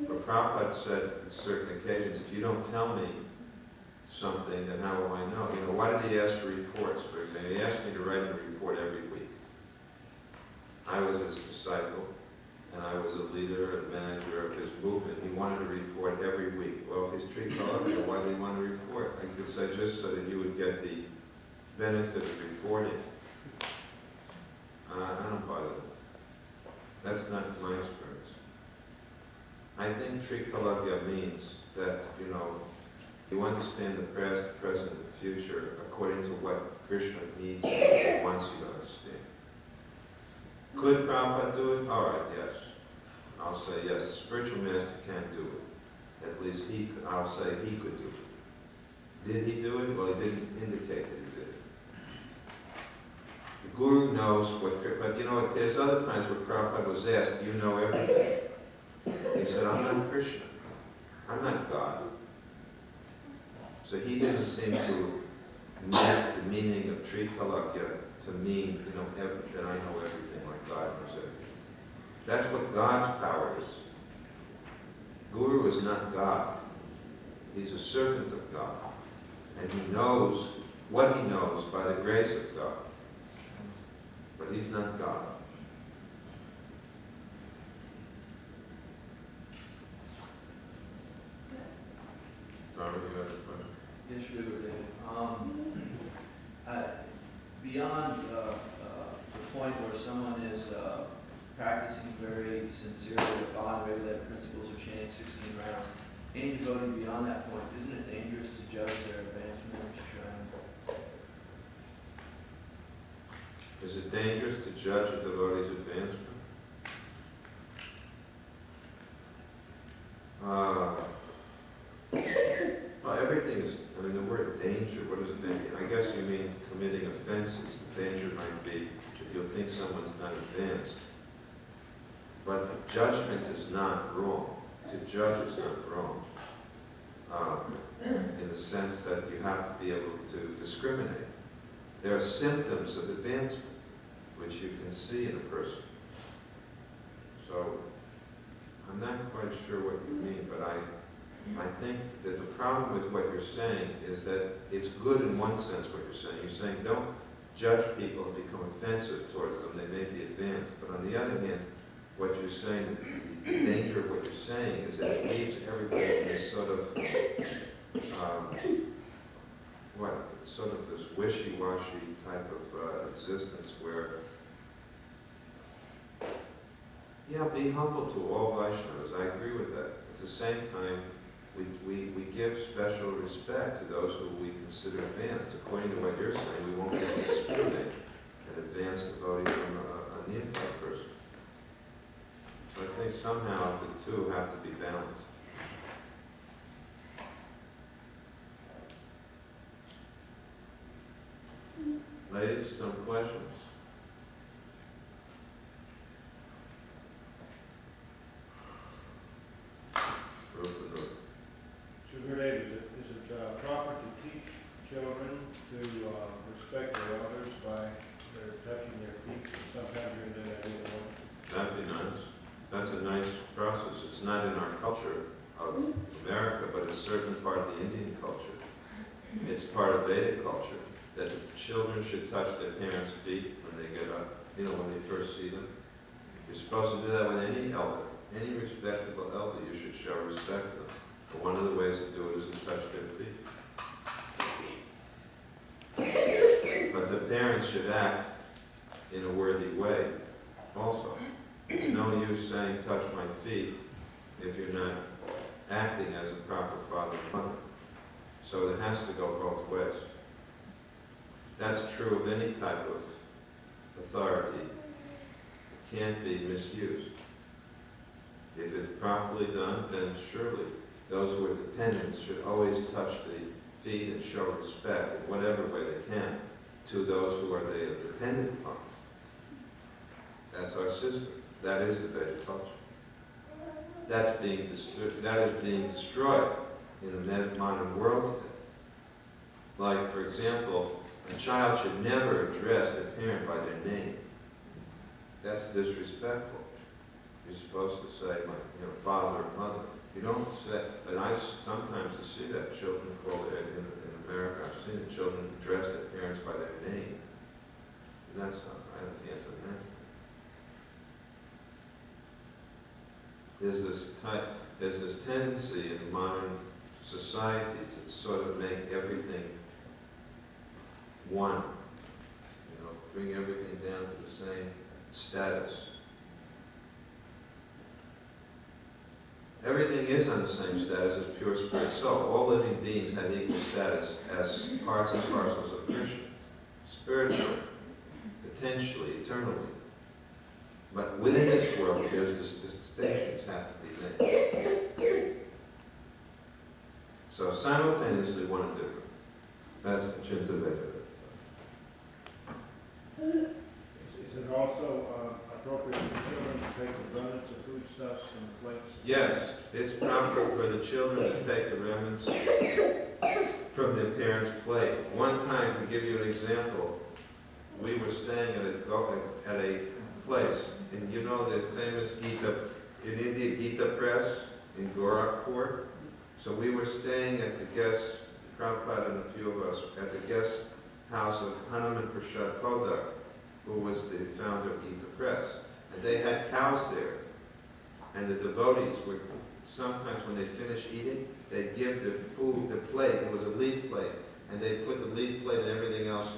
but Prabhupada said on certain occasions, if you don't tell me something, then how will I know? Why did he ask for reports? For example, he asked me to write a report every week. I was his disciple, and I was a leader and manager of his movement. He wanted a report every week. Well, if he's Trikalagya, why did he want a report? I could say just so that you would get the benefit of reporting. I don't buy that. That's not my experience. I think Trikalagya means that, you understand the past, present, and future according to what Krishna needs and wants you to understand. Could Prabhupada do it? All right, yes. I'll say yes. The spiritual master can do it. At least I'll say he could do it. Did he do it? Well, he didn't indicate that he did it. The Guru knows what, but there's other times where Prabhupada was asked, do you know everything? He said, I'm not Krishna. I'm not God. So he didn't seem to make the meaning of Trikalagya to mean, that I know everything like God knows everything. That's what God's power is. Guru is not God. He's a servant of God. And he knows what he knows by the grace of God. But he's not God. Darwin, you have a question? Yes, David. Beyond the point where someone is practicing very sincerely, following regulated principles of chanting 16 rounds, any devotee beyond that point, isn't it dangerous to judge their advancement or to try and... Is it dangerous to judge a devotee's advancement? Well, everything is, the word danger, what does danger? I guess you mean committing offenses. The danger might be that you'll think someone's not advanced. But judgment is not wrong. To judge is not wrong. In the sense that you have to be able to discriminate. There are symptoms of advancement which you can see in a person. So, I'm not quite sure what you mean, but I think that the problem with what you're saying is that it's good in one sense what you're saying. You're saying don't judge people and become offensive towards them. They may be advanced. But on the other hand, what you're saying, the danger of what you're saying is that it leaves everybody in this sort of, this wishy-washy type of existence where, be humble to all Vaishnavas. I agree with that. At the same time, we give special respect to those who we consider advanced. According to what you're saying, we won't be able to discriminate an advanced devotee from a neophyte person. So I think somehow the two have to be balanced. Ladies, some questions? Sugardev, is it proper to teach children to respect their elders by their touching their feet? Sometimes you're doing that either way. That'd be nice. That's a nice process. It's not in our culture of America, but it's certainly part of the Indian culture. It's part of Vedic culture that the children should touch their parents' feet when they get up, when they first see them. You're supposed to do that with any elder. Any respectable elder, you should show respect to them. But one of the ways to do it is to touch their feet. parents should act in a worthy way also. It's no use saying, touch my feet, if you're not acting as a proper father and mother. So it has to go both ways. That's true of any type of authority. It can't be misused. If it's properly done, then surely those who are dependents should always touch the feet and show respect in whatever way they can to those who are they dependent upon. That's our system. That is the Vedic culture. That is being destroyed in the modern world today. Like, for example, a child should never address their parent by their name. That's disrespectful. You're supposed to say, father or mother. You don't say, but I sometimes see that children call it, in America, I've seen it, children address their parents by their name. And that's not, I can't imagine. There's this tendency in modern societies to sort of make everything one. Bring everything down to the same status. Everything is on the same status as pure spirit soul. All living beings have equal status as parts and parcels of Krishna. Spiritually, potentially, eternally. But within this world, there's distinctions have to be made. So simultaneously one and different. That's Chinta Veda. Is it also appropriate for children to take the remnants of foodstuffs and plates? Yes, it's proper for the children to take the remnants from their parents' plate. One time, to give you an example, we were staying at a place, and you know the famous Gita, in India, Gita Press in Gorakhpur. So we were staying at the guest, Prabhupada and a few of us, at the guest house of Hanuman Prasad Kodak, who was the founder of Gita Press. And they had cows there. And the devotees would, sometimes when they finished eating, they'd give the food, the plate, it was a leaf plate, and they'd put the leaf plate and everything else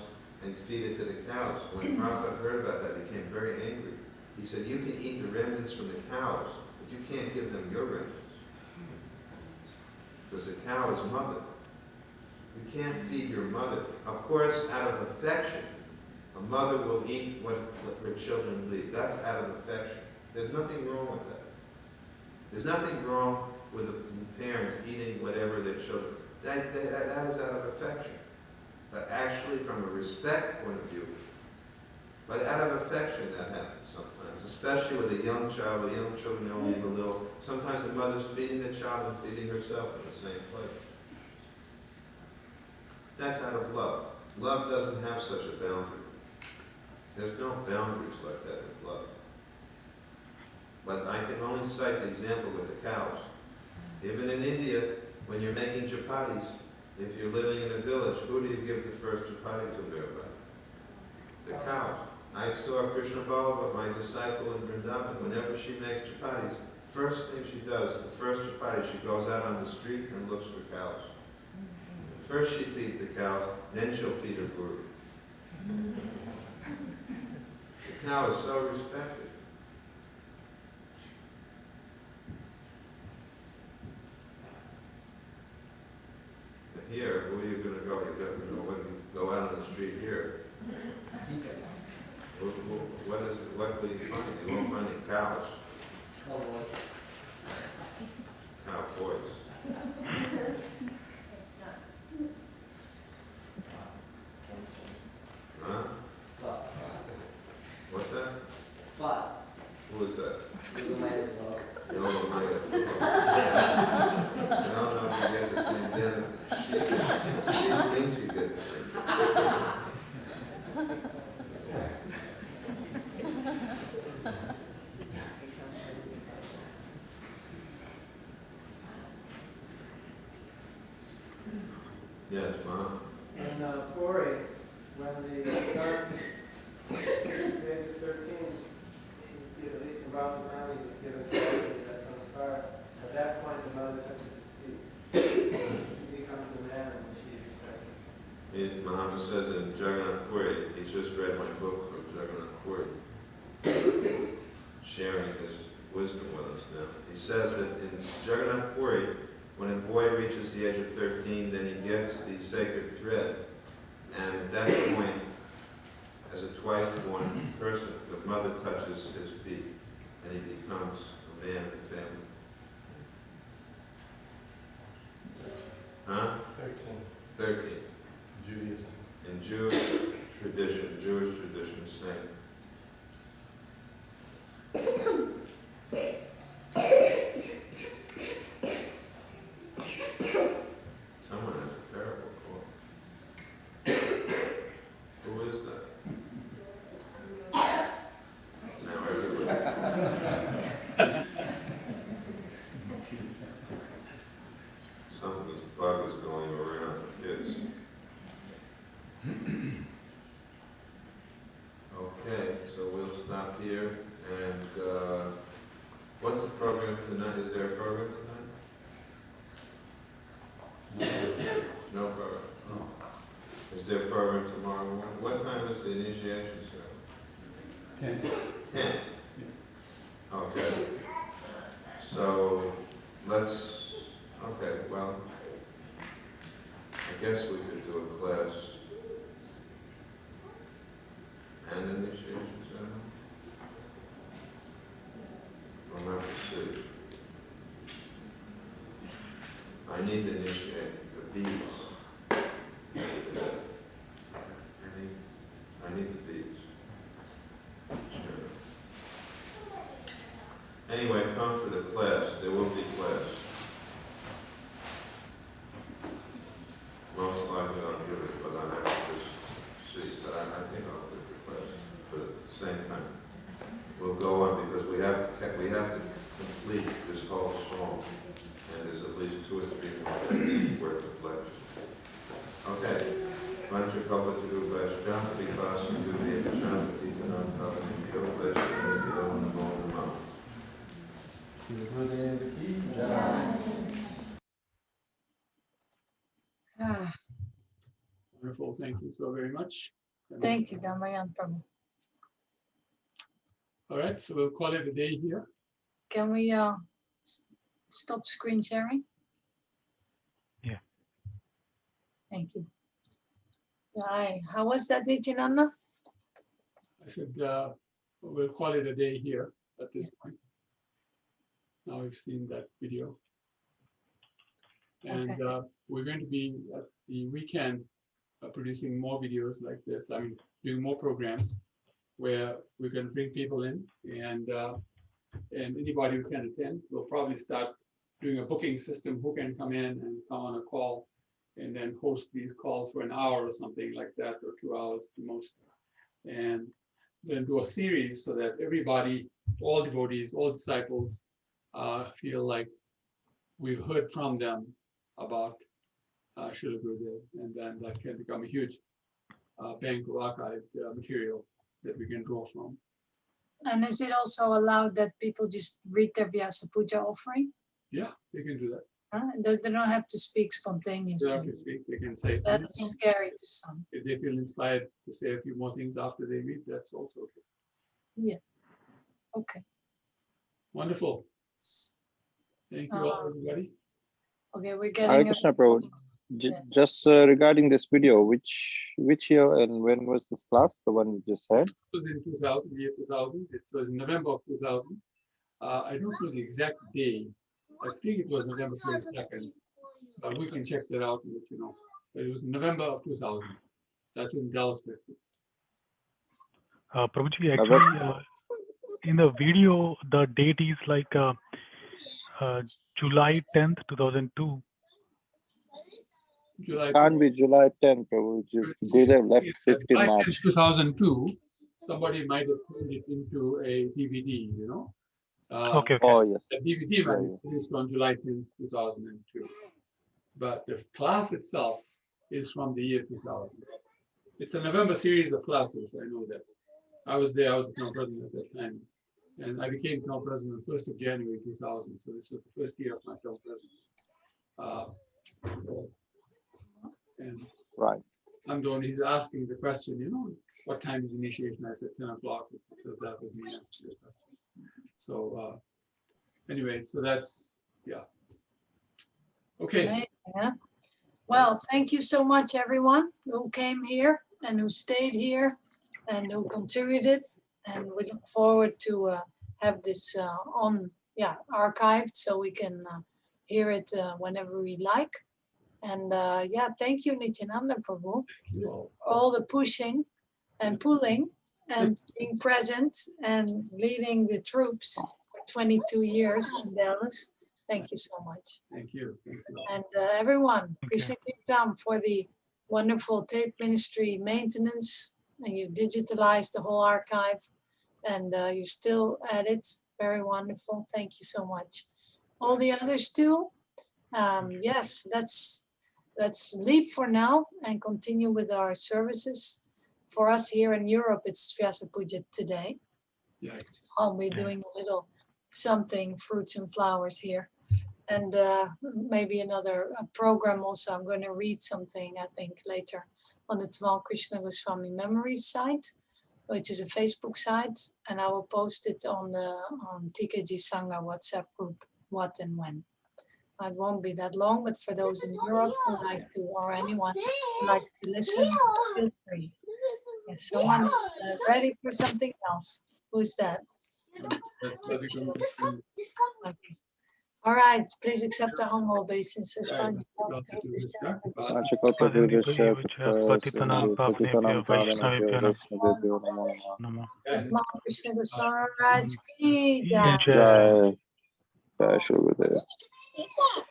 and feed it to the cows. When Prabhupada heard about that, he became very angry. He said, you can eat the remnants from the cows, but you can't give them your remnants. Because the cow is mother. You can't feed your mother. Of course, out of affection, a mother will eat what her children leave. That's out of affection. There's nothing wrong with that. There's nothing wrong with the parents eating whatever their children. That is out of affection. But actually, from a respect point of view, but out of affection, that happens sometimes, especially with a young child. The young children only eat a little. Sometimes the mother's feeding the child and feeding herself in the same plate. That's out of love. Love doesn't have such a boundary. There's no boundaries like that in love. But I can only cite the example with the cows. Even in India, when you're making chapatis, if you're living in a village, who do you give the first chapati to everybody? The cows. I saw Krishna Ballabha, my disciple in Vrindavan, whenever she makes chapatis, first thing she does, the first chapati, she goes out on the street and looks for cows. First she feeds the cows, then she'll feed her guru. The cow is so respected. Here, where are you going to go? When you go out on the street here, what will you find? You won't find any cows. Cowboys. Cowboys. Huh? Spot. What's that? Spot. Who is that? Google might as well. No, you get the same dinner. She thinks you get the same. Yes, Mom. In Puri, when the son, at the age of 13, he's given, at least in Bhakti families, he's given that samskar. At that point, the mother touches his feet. He becomes the man when she expects. Muhammad says in Jagannath Puri, he's just read my book from Jagannath Puri, sharing his wisdom with us now. He says that in Jagannath Puri, when a boy reaches the age of 13, then he gets the sacred thread. And at that point, as a twice-born person, the mother touches his feet, and he becomes a man of the family. Huh? 13. 13. Judaism. In Jewish tradition, same. Someone has a terrible call. Who is that? Now everybody. Something's bug is going around the kids. Okay, so we'll stop here. And what's the program tonight? Is there a program tonight? No program. No. Is there a program tomorrow morning? What time is the initiation ceremony? 10. 10. Okay. So let's. Okay. Well, I guess we could do a class and initiation ceremony. We'll have to see. I need to initiate the beads. I need the beads. Sure. Anyway, come for the class. There will be class. Most likely I'll give it, but I have to just see. But I think I'll do the class for the same time. We'll go on because we have to complete this whole song, and there's at least 2 or 3 more days worth of lectures. Okay. Mantra Kapa to do best. Janti Vasa to the Janti Kanan Kapa to do best. And the own Wonderful. Thank you so very much. Thank you, Damayan Prabhu. All right, so we'll call it a day here. Can we stop screen sharing? Yeah. Thank you. Hi, how was that, Nityananda? I said we'll call it a day here at this point. Now we've seen that video. And we're going to be at the weekend producing more videos like this. I mean, doing more programs where we're going to bring people in and anybody who can attend. We'll probably start doing a booking system who can come in and come on a call and then host these calls for an hour or something like that, or 2 hours at most. And then do a series so that everybody, all devotees, all disciples feel like we've heard from them about Srila Gurudev, and then that can become a huge bank of archived material that we can draw from. And is it also allowed that people just read their Vyasa-puja offering? Yeah, they can do that. They don't have to speak spontaneously. They don't have to speak. They can say. That's scary to some. If they feel inspired to say a few more things after they read, that's also okay. Yeah. Okay. Wonderful. Thank you all, everybody. Okay, we're Hare getting. Krishna Prabhu. Just regarding this video, which year and when was this class? The one you just said? It was in 2000, year 2000. It was in November of 2000. I don't know the exact day. I think it was November 22nd, but we can check that out and let you know. But it was in November of 2000. That's in Dallas, Texas. Prabhuji, actually, in the video, the date is like July 10th, 2002. Can't be July 10th, Prabhu. Gurudev left 15 March. 2002, somebody might have turned it into a DVD, you know? Okay. Oh, yes. The DVD might be released on July 10th, 2002. But the class itself is from the year 2000. It's a November series of classes, I know that. I was there, I was the town president at that time. And I became town president on 1st of January 2000. So this was the first year of my town presidency. And right. Andon, he's asking the question, what time is initiation? I said 10 o'clock, because that was the answer to the question. So anyway, so that's, yeah. Okay. Yeah. Well, thank you so much, everyone who came here and who stayed here and who contributed. And we look forward to have this archived so we can hear it whenever we like. And thank you, Nityananda Prabhu, for all the pushing and pulling and being present and leading the troops for 22 years in Dallas. Thank you so much. Thank you. Thank you. And everyone, Krishna Kirtan for the wonderful tape ministry maintenance. And you digitalized the whole archive and you're still at it. Very wonderful. Thank you so much. All the others too. Yes, let's leave for now and continue with our services. For us here in Europe, it's Vyasa-puja today. Yes. I'll be doing a little something, fruits and flowers here. And maybe another program also. I'm going to read something, I think, later on the Tamal Krishna Goswami Memories site, which is a Facebook site. And I will post it on the TKG Sangha WhatsApp group, What and When. It won't be that long, but for those in Europe who like to, or anyone who likes to listen, feel free. Yes, someone is ready for something else. Who's that? Okay. All right, please accept the humble obeisances for Krishna Goswami ki jai. Jai Shri Gurudev.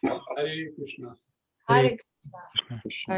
Hare Krishna. Hare Krishna.